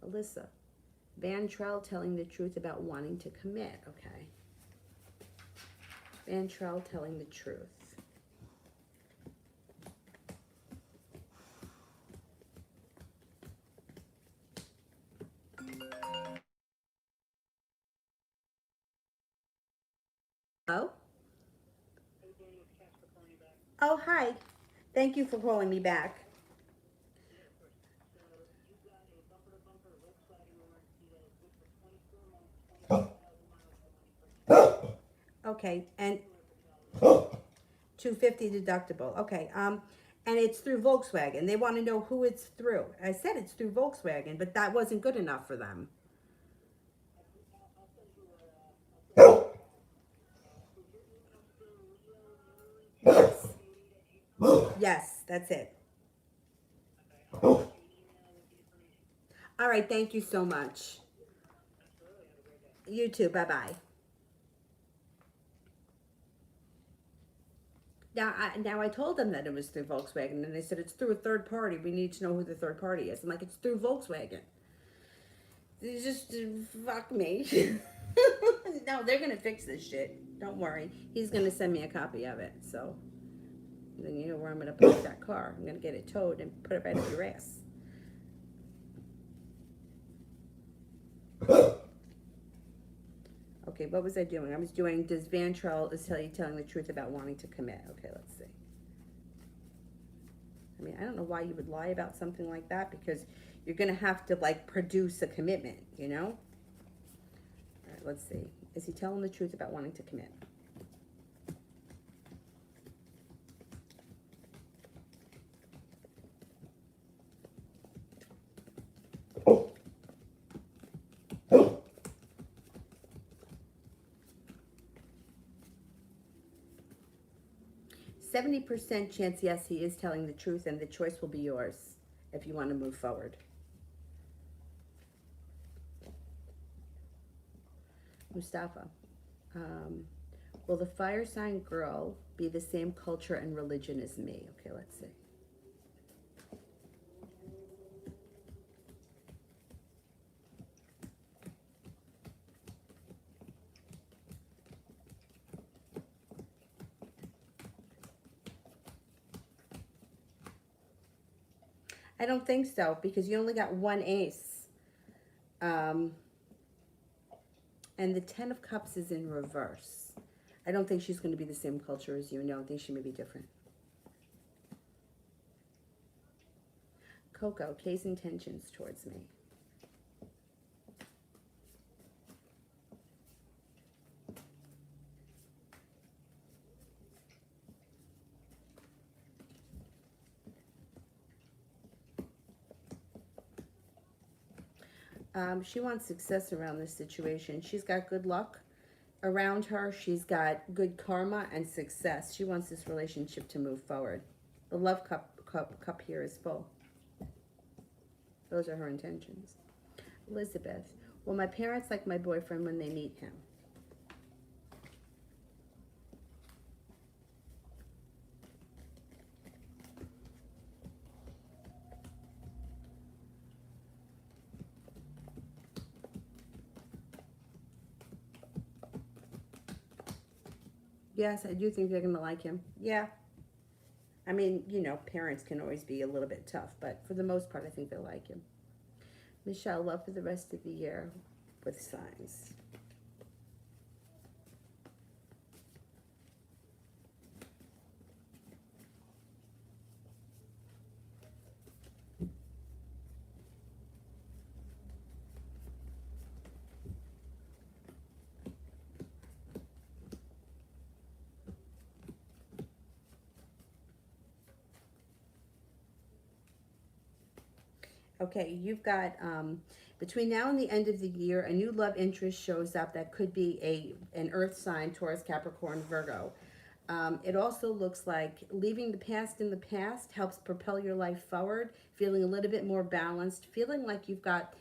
Alyssa, Van Trell telling the truth about wanting to commit. Okay. Van Trell telling the truth. Oh? Oh, hi. Thank you for calling me back. Okay, and 250 deductible. Okay, and it's through Volkswagen. They want to know who it's through. I said it's through Volkswagen, but that wasn't good enough for them. Yes. Yes, that's it. All right, thank you so much. You too. Bye-bye. Now I told them that it was through Volkswagen, and they said it's through a third party. We need to know who the third party is. I'm like, it's through Volkswagen. They just fuck me. No, they're gonna fix this shit. Don't worry. He's gonna send me a copy of it. So then you know where I'm gonna park that car. I'm gonna get it towed and put it right up your ass. Okay, what was I doing? I was doing, does Van Trell is telling the truth about wanting to commit? Okay, let's see. I mean, I don't know why you would lie about something like that, because you're going to have to, like, produce a commitment, you know? All right, let's see. Is he telling the truth about wanting to commit? Oh. 70% chance, yes, he is telling the truth, and the choice will be yours if you want to move forward. Mustafa, will the fire sign girl be the same culture and religion as me? Okay, let's see. I don't think so, because you only got one ace. And the 10 of Cups is in reverse. I don't think she's going to be the same culture as you. No, I think she may be different. Coco, Kay's intentions towards me. She wants success around this situation. She's got good luck around her. She's got good karma and success. She wants this relationship to move forward. The love cup here is full. Those are her intentions. Elizabeth. Well, my parents like my boyfriend when they meet him. Yes, I do think they're going to like him. Yeah. I mean, you know, parents can always be a little bit tough, but for the most part, I think they like him. Michelle, love for the rest of the year with signs. Okay, you've got between now and the end of the year, a new love interest shows up that could be an earth sign, Taurus, Capricorn, Virgo. It also looks like leaving the past in the past helps propel your life forward, feeling a little bit more balanced, feeling like you've got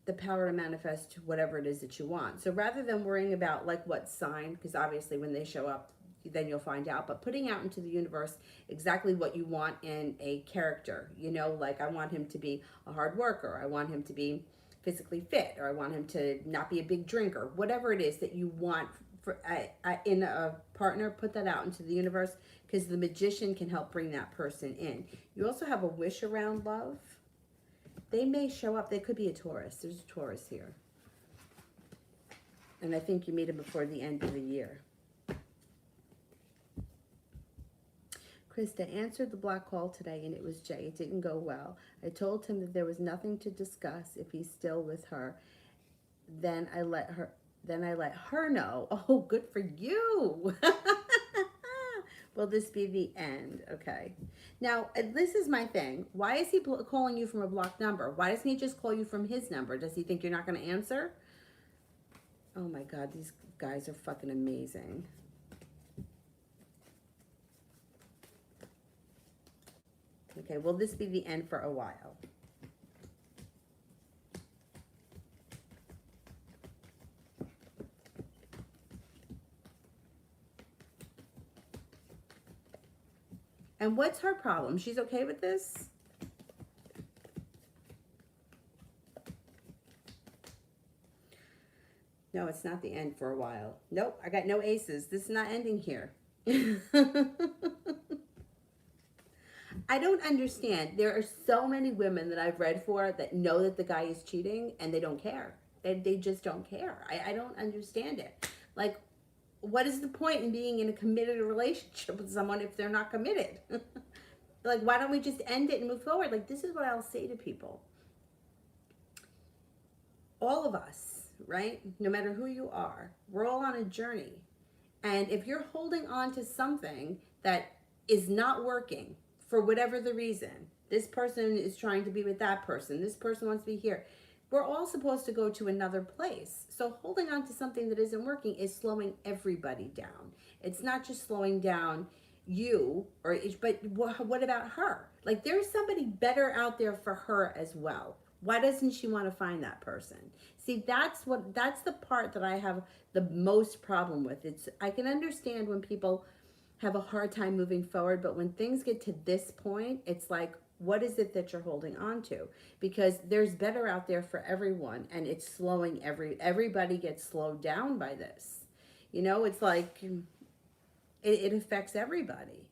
the power to manifest whatever it is that you want. So rather than worrying about like what sign, because obviously when they show up, then you'll find out, but putting out into the universe exactly what you want in a character, you know, like I want him to be a hard worker, I want him to be physically fit, or I want him to not be a big drinker, whatever it is that you want for in a partner, put that out into the universe, because the magician can help bring that person in. You also have a wish around love. They may show up. They could be a Taurus. There's a Taurus here. And I think you meet him before the end of the year. Krista answered the block call today, and it was Jay. It didn't go well. I told him that there was nothing to discuss if he's still with her. Then I let her know. Oh, good for you. Will this be the end? Okay. Now, this is my thing. Why is he calling you from a blocked number? Why doesn't he just call you from his number? Does he think you're not going to answer? Oh my God, these guys are fucking amazing. Okay, will this be the end for a while? And what's her problem? She's okay with this? No, it's not the end for a while. Nope, I got no aces. This is not ending here. I don't understand. There are so many women that I've read for that know that the guy is cheating and they don't care. They just don't care. I don't understand it. Like, what is the point in being in a committed relationship with someone if they're not committed? Like, why don't we just end it and move forward? Like, this is what I'll say to people. All of us, right? No matter who you are, we're all on a journey. And if you're holding on to something that is not working for whatever the reason, this person is trying to be with that person, this person wants to be here, we're all supposed to go to another place. So holding on to something that isn't working is slowing everybody down. It's not just slowing down you, but what about her? Like, there's somebody better out there for her as well. Why doesn't she want to find that person? See, that's the part that I have the most problem with. I can understand when people have a hard time moving forward, but when things get to this point, it's like, what is it that you're holding on to? Because there's better out there for everyone, and it's slowing everybody gets slowed down by this. You know, it's like it affects everybody.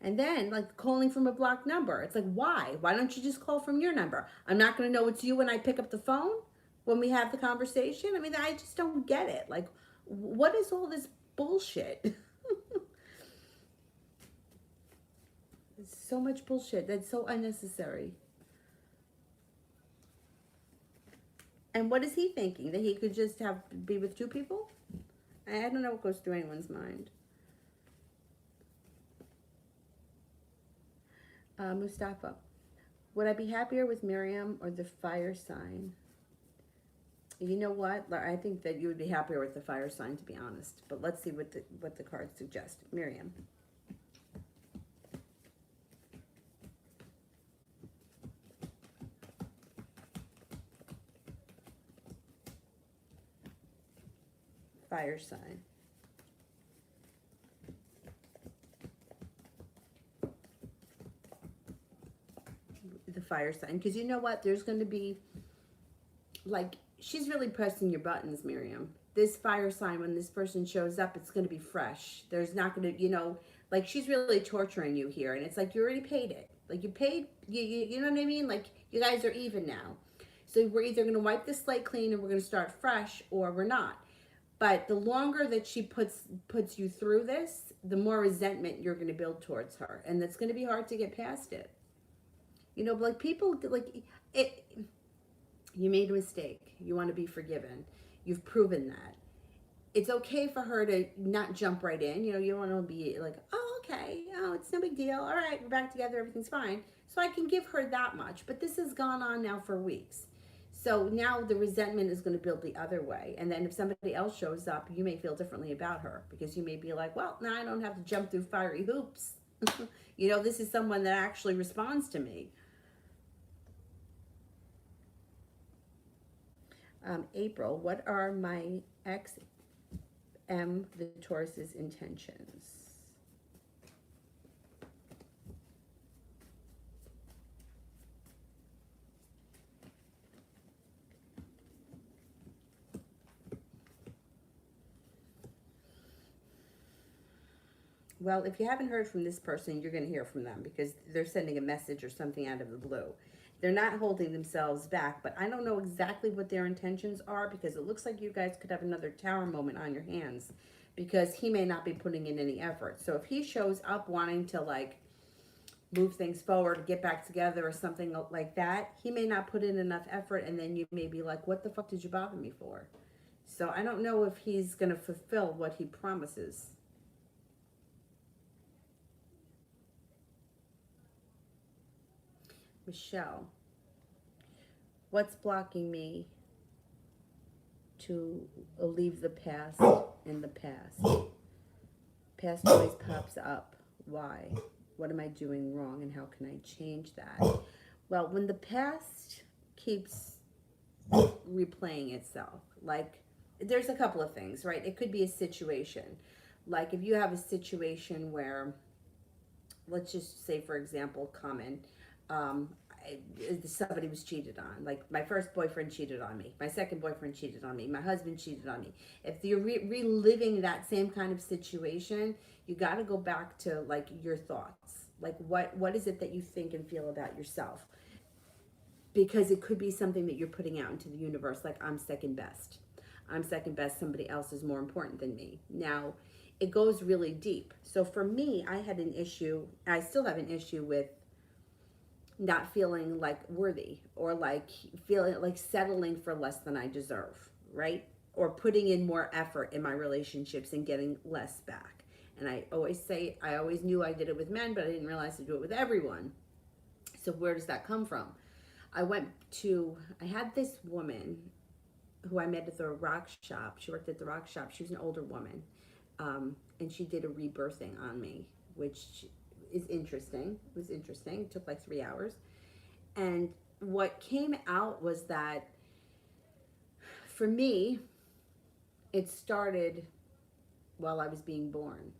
And then, like, calling from a blocked number. It's like, why? Why don't you just call from your number? I'm not going to know it's you when I pick up the phone, when we have the conversation. I mean, I just don't get it. Like, what is all this bullshit? It's so much bullshit. That's so unnecessary. And what is he thinking? That he could just be with two people? I don't know what goes through anyone's mind. Mustafa, would I be happier with Miriam or the fire sign? You know what? I think that you would be happier with the fire sign, to be honest. But let's see what the cards suggest. Miriam. Fire sign. The fire sign. Because you know what? There's going to be, like, she's really pressing your buttons, Miriam. This fire sign, when this person shows up, it's going to be fresh. There's not going to, like, she's really torturing you here. And it's like, you already paid it. Like, you paid, you know what I mean? Like, you guys are even now. So we're either going to wipe the slate clean and we're going to start fresh, or we're not. But the longer that she puts you through this, the more resentment you're going to build towards her. And it's going to be hard to get past it. Like, people, like, it. You made a mistake. You want to be forgiven. You've proven that. It's okay for her to not jump right in. You want to be like, oh, okay. Oh, it's no big deal. All right, we're back together. Everything's fine. So I can give her that much. But this has gone on now for weeks. So now the resentment is going to build the other way. And then if somebody else shows up, you may feel differently about her. Because you may be like, well, now I don't have to jump through fiery hoops. This is someone that actually responds to me. April, what are my ex M, the Taurus's intentions? Well, if you haven't heard from this person, you're going to hear from them because they're sending a message or something out of the blue. They're not holding themselves back, but I don't know exactly what their intentions are because it looks like you guys could have another tower moment on your hands because he may not be putting in any effort. So if he shows up wanting to, like, move things forward, get back together or something like that, he may not put in enough effort, and then you may be like, what the fuck did you bother me for? So I don't know if he's going to fulfill what he promises. Michelle, what's blocking me to leave the past in the past? Past always pops up. Why? What am I doing wrong and how can I change that? Well, when the past keeps replaying itself, like, there's a couple of things, right? It could be a situation. Like, if you have a situation where, let's just say, for example, somebody was cheated on. Like, my first boyfriend cheated on me. My second boyfriend cheated on me. My husband cheated on me. If you're reliving that same kind of situation, you got to go back to, like, your thoughts. Like, what is it that you think and feel about yourself? Because it could be something that you're putting out into the universe, like, I'm second best. I'm second best. Somebody else is more important than me. Now, it goes really deep. So for me, I had an issue. I still have an issue with not feeling like worthy, or like feeling like settling for less than I deserve, right? Or putting in more effort in my relationships and getting less back. And I always say, I always knew I did it with men, but I didn't realize to do it with everyone. So where does that come from? I had this woman who I met at the rock shop. She worked at the rock shop. She was an older woman. And she did a rebirthing on me, which is interesting. It was interesting. It took like 3 hours. And what came out was that for me, it started while I was being born.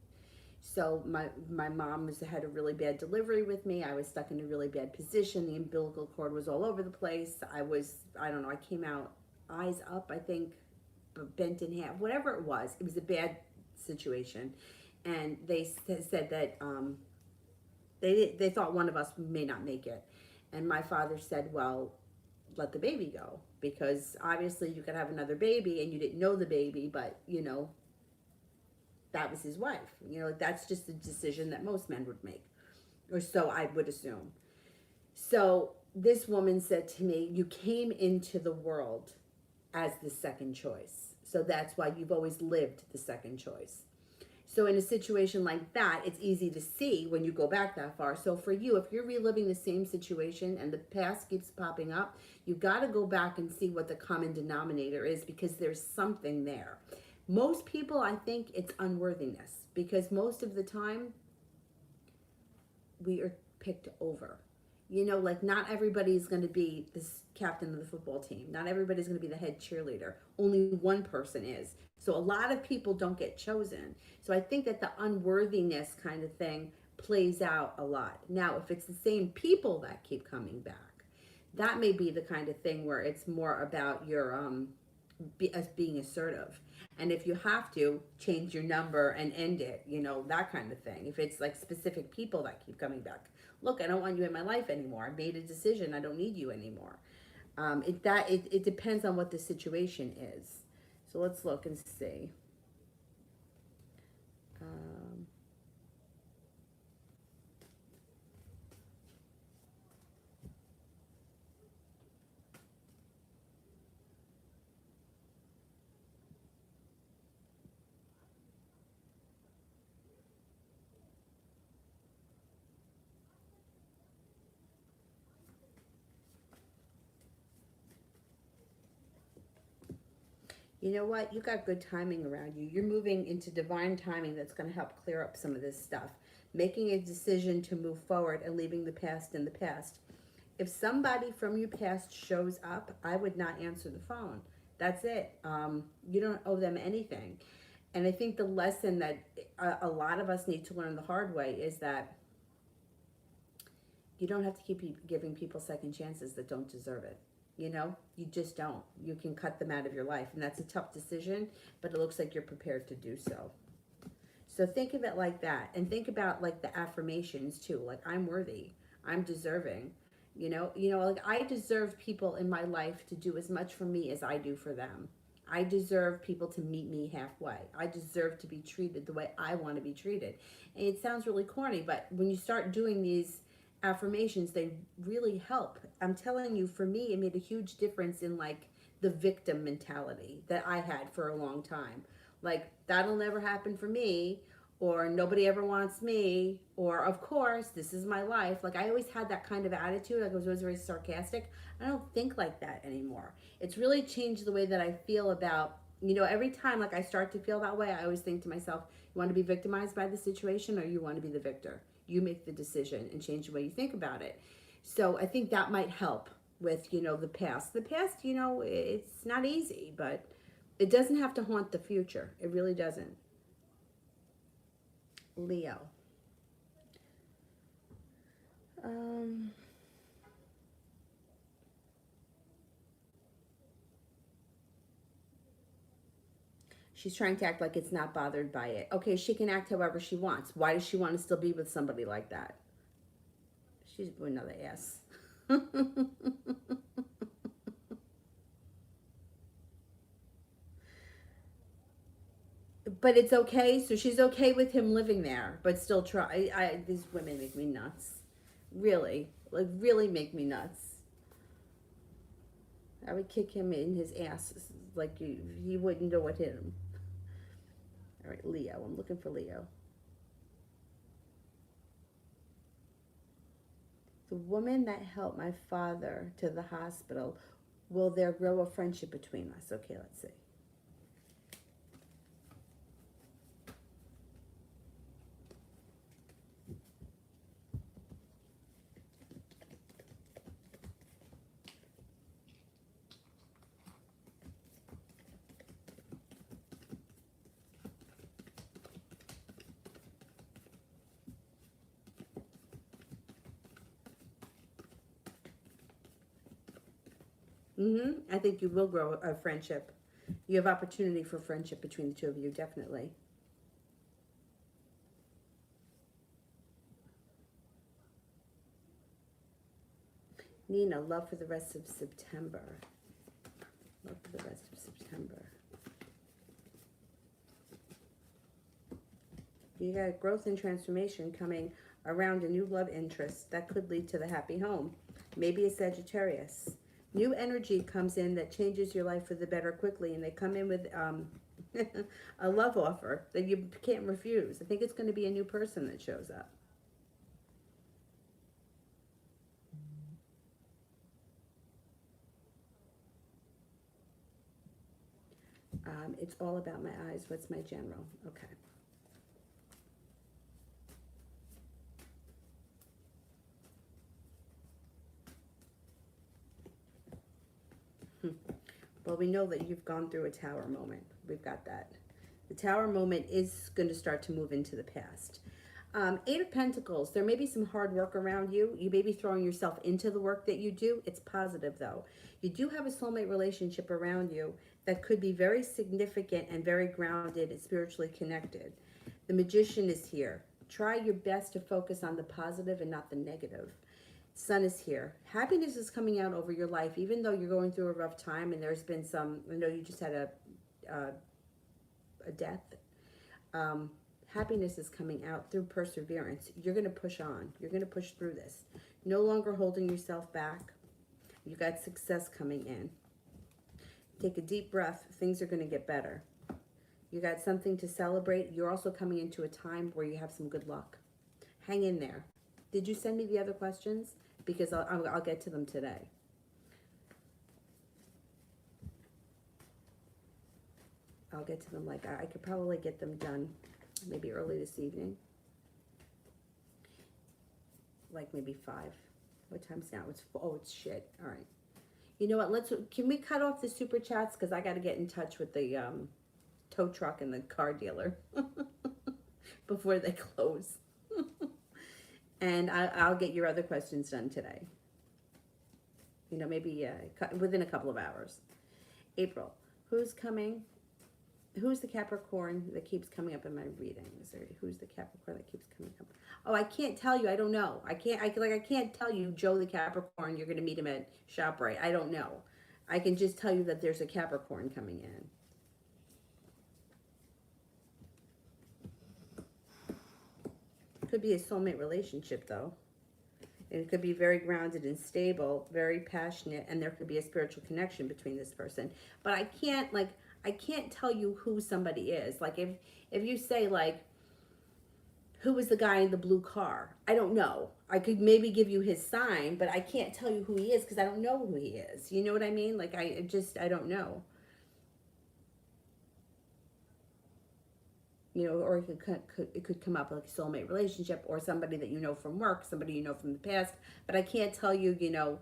So my mom had a really bad delivery with me. I was stuck in a really bad position. The umbilical cord was all over the place. I don't know, I came out eyes up, I think, bent in half, whatever it was. It was a bad situation. And they said that they thought one of us may not make it. And my father said, well, let the baby go. Because obviously you could have another baby and you didn't know the baby, but, that was his wife. That's just a decision that most men would make. Or so I would assume. So this woman said to me, you came into the world as the second choice. So that's why you've always lived the second choice. So in a situation like that, it's easy to see when you go back that far. So for you, if you're reliving the same situation and the past keeps popping up, you've got to go back and see what the common denominator is, because there's something there. Most people, I think it's unworthiness, because most of the time we are picked over. You know, like not everybody's going to be this captain of the football team. Not everybody's going to be the head cheerleader. Only one person is. So a lot of people don't get chosen. So I think that the unworthiness kind of thing plays out a lot. Now, if it's the same people that keep coming back, that may be the kind of thing where it's more about your us being assertive. And if you have to change your number and end it, you know, that kind of thing. If it's like specific people that keep coming back, look, I don't want you in my life anymore. I made a decision. I don't need you anymore. It depends on what the situation is. So let's look and see. Um, You know what? You got good timing around you. You're moving into divine timing that's going to help clear up some of this stuff. Making a decision to move forward and leaving the past in the past. If somebody from your past shows up, I would not answer the phone. That's it. You don't owe them anything. And I think the lesson that a lot of us need to learn the hard way is that you don't have to keep giving people second chances that don't deserve it. You know, you just don't. You can cut them out of your life. And that's a tough decision, but it looks like you're prepared to do so. So think of it like that. And think about like the affirmations too. Like, I'm worthy. I'm deserving. Like I deserve people in my life to do as much for me as I do for them. I deserve people to meet me halfway. I deserve to be treated the way I want to be treated. And it sounds really corny, but when you start doing these affirmations, they really help. I'm telling you, for me, it made a huge difference in like the victim mentality that I had for a long time. Like, that'll never happen for me, or nobody ever wants me, or of course, this is my life. Like, I always had that kind of attitude. Like, I was always very sarcastic. I don't think like that anymore. It's really changed the way that I feel about, every time like I start to feel that way, I always think to myself, you want to be victimized by the situation, or you want to be the victor? You make the decision and change the way you think about it. So I think that might help with, the past. The past, it's not easy, but it doesn't have to haunt the future. It really doesn't. Leo. Um, she's trying to act like it's not bothered by it. Okay, she can act however she wants. Why does she want to still be with somebody like that? She's another ass. But it's okay. So she's okay with him living there, but still try. These women make me nuts. Really, like really make me nuts. I would kick him in his ass like he wouldn't know what hit him. All right, Leo. I'm looking for Leo. The woman that helped my father to the hospital. Will there grow a friendship between us? Okay, let's see. I think you will grow a friendship. You have opportunity for friendship between the two of you, definitely. Nina, love for the rest of September. Love for the rest of September. You got growth and transformation coming around a new love interest that could lead to the happy home. Maybe a Sagittarius. New energy comes in that changes your life for the better quickly, and they come in with A love offer that you can't refuse. I think it's going to be a new person that shows up. It's all about my eyes. What's my general? Okay. Well, we know that you've gone through a tower moment. We've got that. The tower moment is going to start to move into the past. Eight of Pentacles, there may be some hard work around you. You may be throwing yourself into the work that you do. It's positive though. You do have a soulmate relationship around you that could be very significant and very grounded and spiritually connected. The Magician is here. Try your best to focus on the positive and not the negative. Sun is here. Happiness is coming out over your life, even though you're going through a rough time and there's been some, I know you just had a death. Happiness is coming out through perseverance. You're going to push on. You're going to push through this. No longer holding yourself back. You got success coming in. Take a deep breath. Things are going to get better. You got something to celebrate. You're also coming into a time where you have some good luck. Hang in there. Did you send me the other questions? Because I'll get to them today. I'll get to them like I could probably get them done maybe early this evening. Like maybe 5. What time's now? It's shit. All right. You know what? Can we cut off the super chats? Because I got to get in touch with the tow truck and the car dealer before they close. And I'll get your other questions done today. You know, maybe within a couple of hours. April, who's coming? Who's the Capricorn that keeps coming up in my readings? Or who's the Capricorn that keeps coming up? Oh, I can't tell you. I don't know. I can't tell you Joe the Capricorn. You're going to meet him at ShopRite. I don't know. I can just tell you that there's a Capricorn coming in. Could be a soulmate relationship though. And it could be very grounded and stable, very passionate, and there could be a spiritual connection between this person. But I can't tell you who somebody is. Like if you say like, who was the guy in the blue car? I don't know. I could maybe give you his sign, but I can't tell you who he is because I don't know who he is. You know what I mean? Like I don't know. You know, or it could come up like a soulmate relationship or somebody that you know from work, somebody you know from the past. But I can't tell you, you know,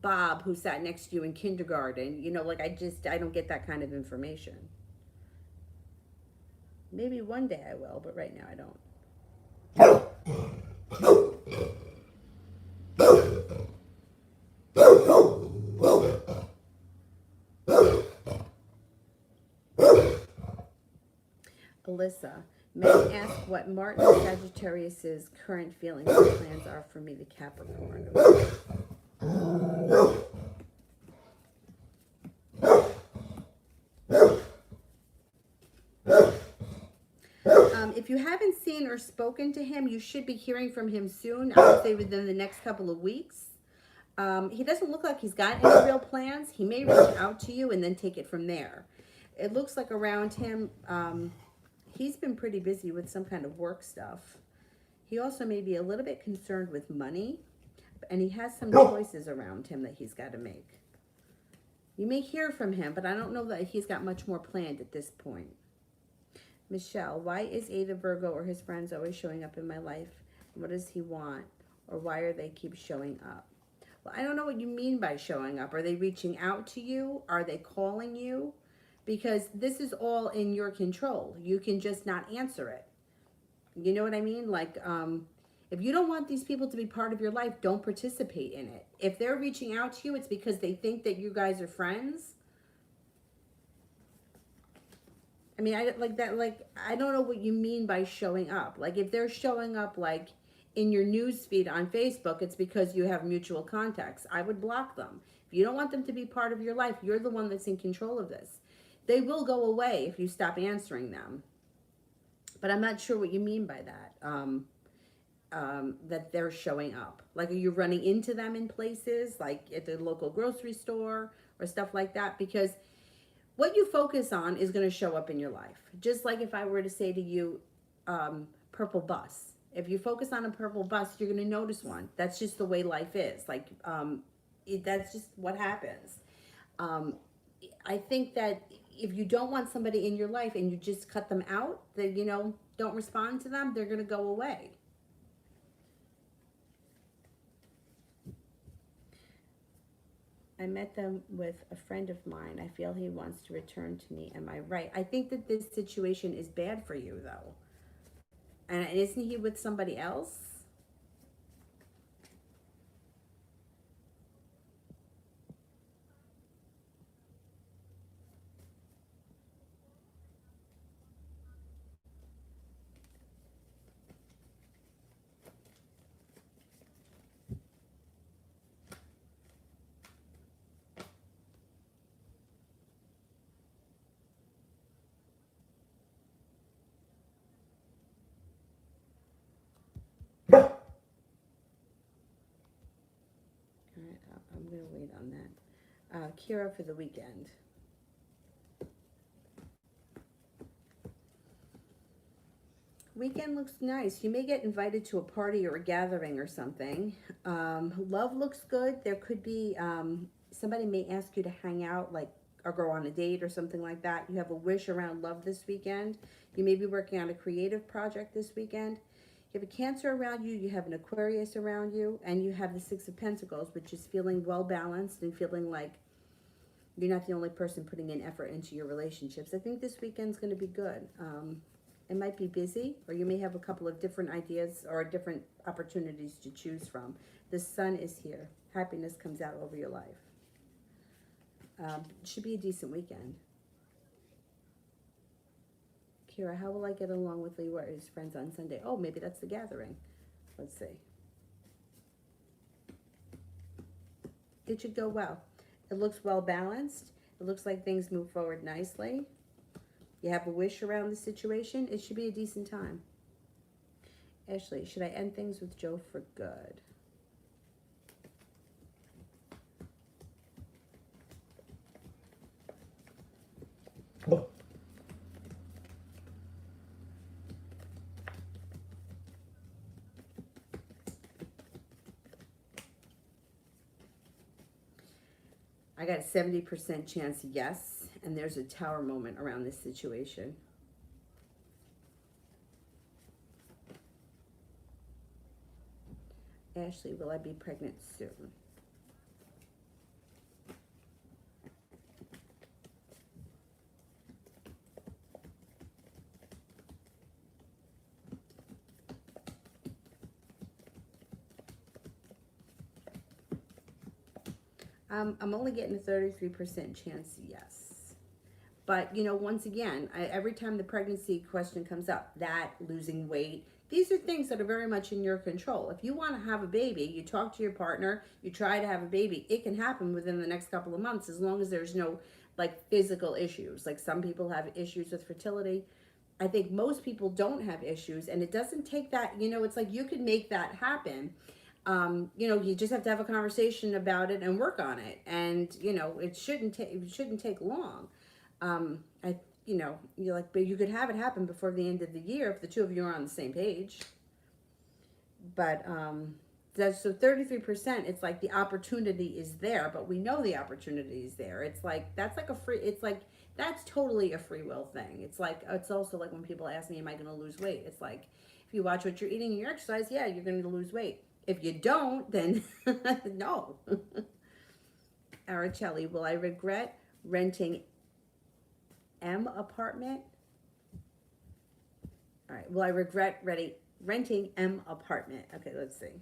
Bob who sat next to you in kindergarten. You know, like I don't get that kind of information. Maybe one day I will, but right now I don't. Alyssa, may I ask what Martin Sagittarius's current feelings and plans are for me, the Capricorn? If you haven't seen or spoken to him, you should be hearing from him soon. I would say within the next couple of weeks. He doesn't look like he's got any real plans. He may reach out to you and then take it from there. It looks like around him, he's been pretty busy with some kind of work stuff. He also may be a little bit concerned with money, and he has some choices around him that he's got to make. You may hear from him, but I don't know that he's got much more planned at this point. Michelle, why is Ada Virgo or his friends always showing up in my life? What does he want? Or why are they keep showing up? Well, I don't know what you mean by showing up. Are they reaching out to you? Are they calling you? Because this is all in your control. You can just not answer it. You know what I mean? Like, if you don't want these people to be part of your life, don't participate in it. If they're reaching out to you, it's because they think that you guys are friends. I mean, I don't know what you mean by showing up. Like, if they're showing up, like, in your news feed on Facebook, it's because you have mutual contacts. I would block them. If you don't want them to be part of your life, you're the one that's in control of this. They will go away if you stop answering them. But I'm not sure what you mean by that, that they're showing up. Like, are you running into them in places, like at the local grocery store or stuff like that? Because what you focus on is going to show up in your life. Just like if I were to say to you, purple bus. If you focus on a purple bus, you're going to notice one. That's just the way life is. Like, that's just what happens. Um, I think that if you don't want somebody in your life and you just cut them out, that, don't respond to them, they're going to go away. I met them with a friend of mine. I feel he wants to return to me. Am I right? I think that this situation is bad for you, though. And isn't he with somebody else? All right, I'm going to wait on that. Kira for the weekend. Weekend looks nice. You may get invited to a party or a gathering or something. Love looks good. There could be somebody may ask you to hang out, like, or go on a date or something like that. You have a wish around love this weekend. You may be working on a creative project this weekend. You have a Cancer around you, you have an Aquarius around you, and you have the Six of Pentacles, which is feeling well balanced and feeling like you're not the only person putting in effort into your relationships. I think this weekend's going to be good. It might be busy, or you may have a couple of different ideas or different opportunities to choose from. The sun is here. Happiness comes out over your life. Should be a decent weekend. Kira, how will I get along with Leroy's friends on Sunday? Oh, maybe that's the gathering. Let's see. It should go well. It looks well balanced. It looks like things move forward nicely. You have a wish around the situation. It should be a decent time. Ashley, should I end things with Joe for good? I got a 70% chance yes, and there's a tower moment around this situation. Ashley, will I be pregnant soon? I'm only getting a 33% chance yes. But, once again, every time the pregnancy question comes up, that, losing weight, these are things that are very much in your control. If you want to have a baby, you talk to your partner, you try to have a baby, it can happen within the next couple of months as long as there's no, like, physical issues. Like, some people have issues with fertility. I think most people don't have issues, and it doesn't take that, it's like you can make that happen. You just have to have a conversation about it and work on it. And, it shouldn't take long. You're like, but you could have it happen before the end of the year if the two of you are on the same page. But, that's so 33%, it's like the opportunity is there, but we know the opportunity is there. It's like, that's totally a free will thing. It's like, it's also like when people ask me, am I going to lose weight? It's like, if you watch what you're eating and you exercise, yeah, you're going to lose weight. If you don't, then no. Araceli, will I regret renting M apartment? All right, will I regret renting M apartment? Okay, let's see.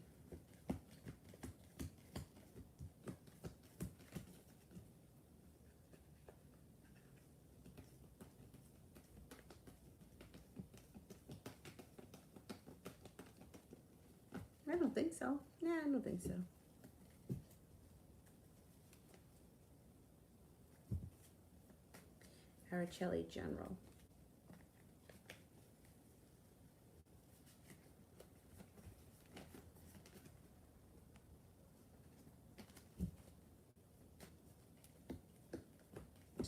I don't think so. Yeah, I don't think so. Araceli General.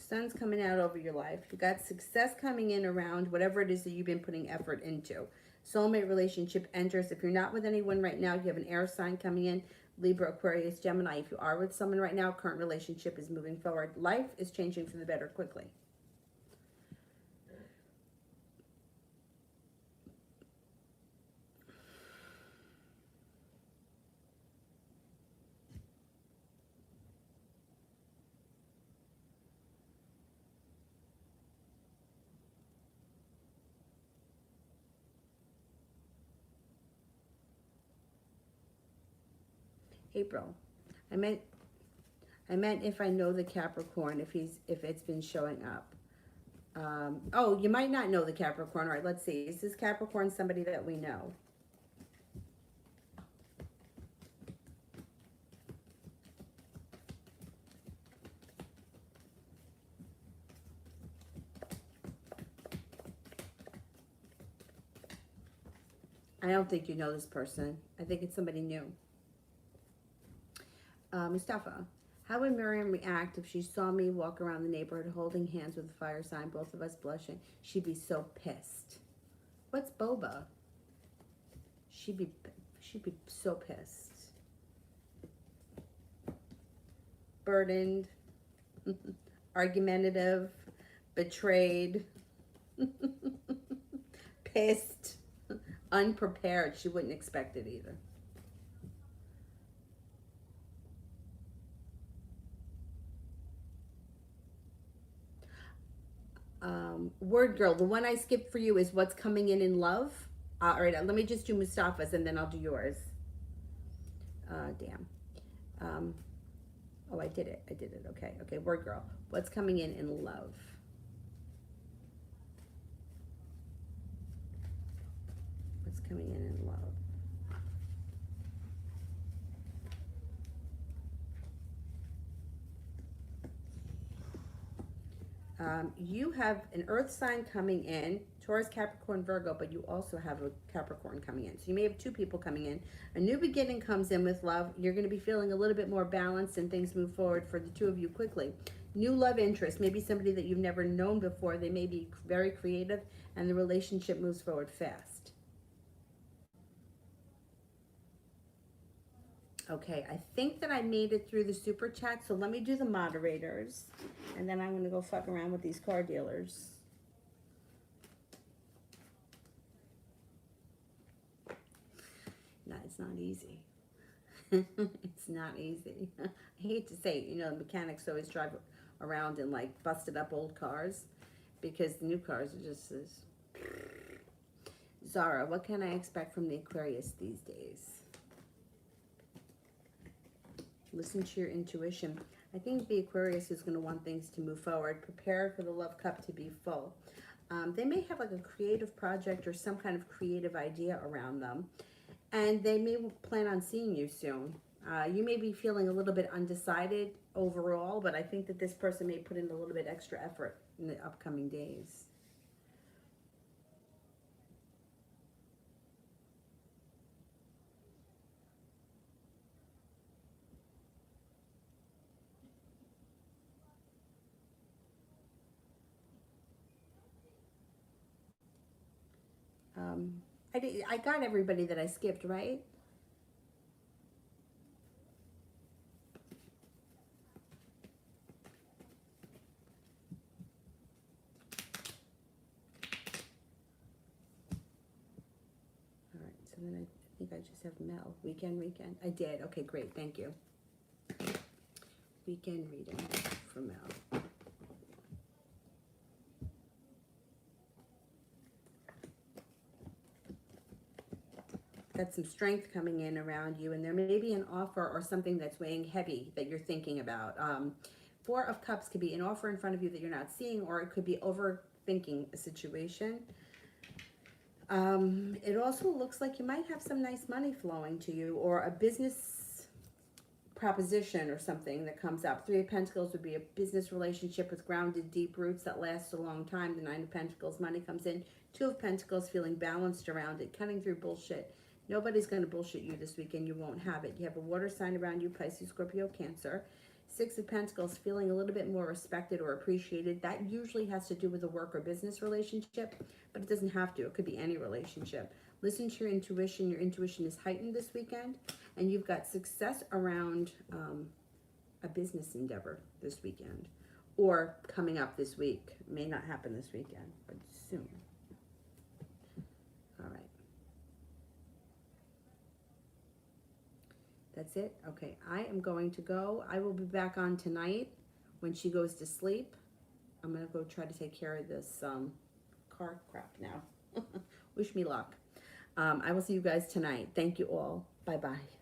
Sun's coming out over your life. You got success coming in around whatever it is that you've been putting effort into. Soulmate relationship enters. If you're not with anyone right now, you have an air sign coming in. Libra, Aquarius, Gemini. If you are with someone right now, current relationship is moving forward. Life is changing for the better quickly. April. I meant if I know the Capricorn, if it's been showing up. Oh, you might not know the Capricorn. All right, let's see. Is this Capricorn somebody that we know? I don't think you know this person. I think it's somebody new. Mustafa, how would Miriam react if she saw me walk around the neighborhood holding hands with a fire sign, both of us blushing? She'd be so pissed. What's boba? She'd be so pissed. Burdened, argumentative, betrayed, pissed, unprepared. She wouldn't expect it either. Word girl, the one I skipped for you is what's coming in love. All right, let me just do Mustafa's and then I'll do yours. Damn. Oh, I did it. Okay. Okay, word girl. What's coming in love? What's coming in love? You have an earth sign coming in, Taurus, Capricorn, Virgo, but you also have a Capricorn coming in. So you may have two people coming in. A new beginning comes in with love. You're going to be feeling a little bit more balanced and things move forward for the two of you quickly. New love interest, maybe somebody that you've never known before. They may be very creative and the relationship moves forward fast. Okay, I think that I made it through the super chat, so let me do the moderators, and then I'm going to go fuck around with these car dealers. No, it's not easy. It's not easy. I hate to say it, you know, the mechanics always drive around in like busted up old cars because the new cars are just as... Zara, what can I expect from the Aquarius these days? Listen to your intuition. I think the Aquarius is going to want things to move forward. Prepare for the love cup to be full. They may have like a creative project or some kind of creative idea around them. And they may plan on seeing you soon. You may be feeling a little bit undecided overall, but I think that this person may put in a little bit extra effort in the upcoming days. I got everybody that I skipped, right? All right, so then I think I just have Mel. Weekend. I did. Okay, great. Thank you. Weekend reading for Mel. Got some strength coming in around you, and there may be an offer or something that's weighing heavy that you're thinking about. Four of Cups could be an offer in front of you that you're not seeing, or it could be overthinking a situation. It also looks like you might have some nice money flowing to you, or a business proposition or something that comes up. Three of Pentacles would be a business relationship with grounded deep roots that lasts a long time. The Nine of Pentacles, money comes in. Two of Pentacles, feeling balanced around it, cutting through bullshit. Nobody's going to bullshit you this weekend. You won't have it. You have a water sign around you, Pisces, Scorpio, Cancer. Six of Pentacles, feeling a little bit more respected or appreciated. That usually has to do with a work or business relationship, but it doesn't have to. It could be any relationship. Listen to your intuition. Your intuition is heightened this weekend, and you've got success around a business endeavor this weekend, or coming up this week. It may not happen this weekend, but soon. All right. That's it? Okay, I am going to go. I will be back on tonight when she goes to sleep. I'm going to go try to take care of this car crap now. Wish me luck. I will see you guys tonight. Thank you all. Bye-bye.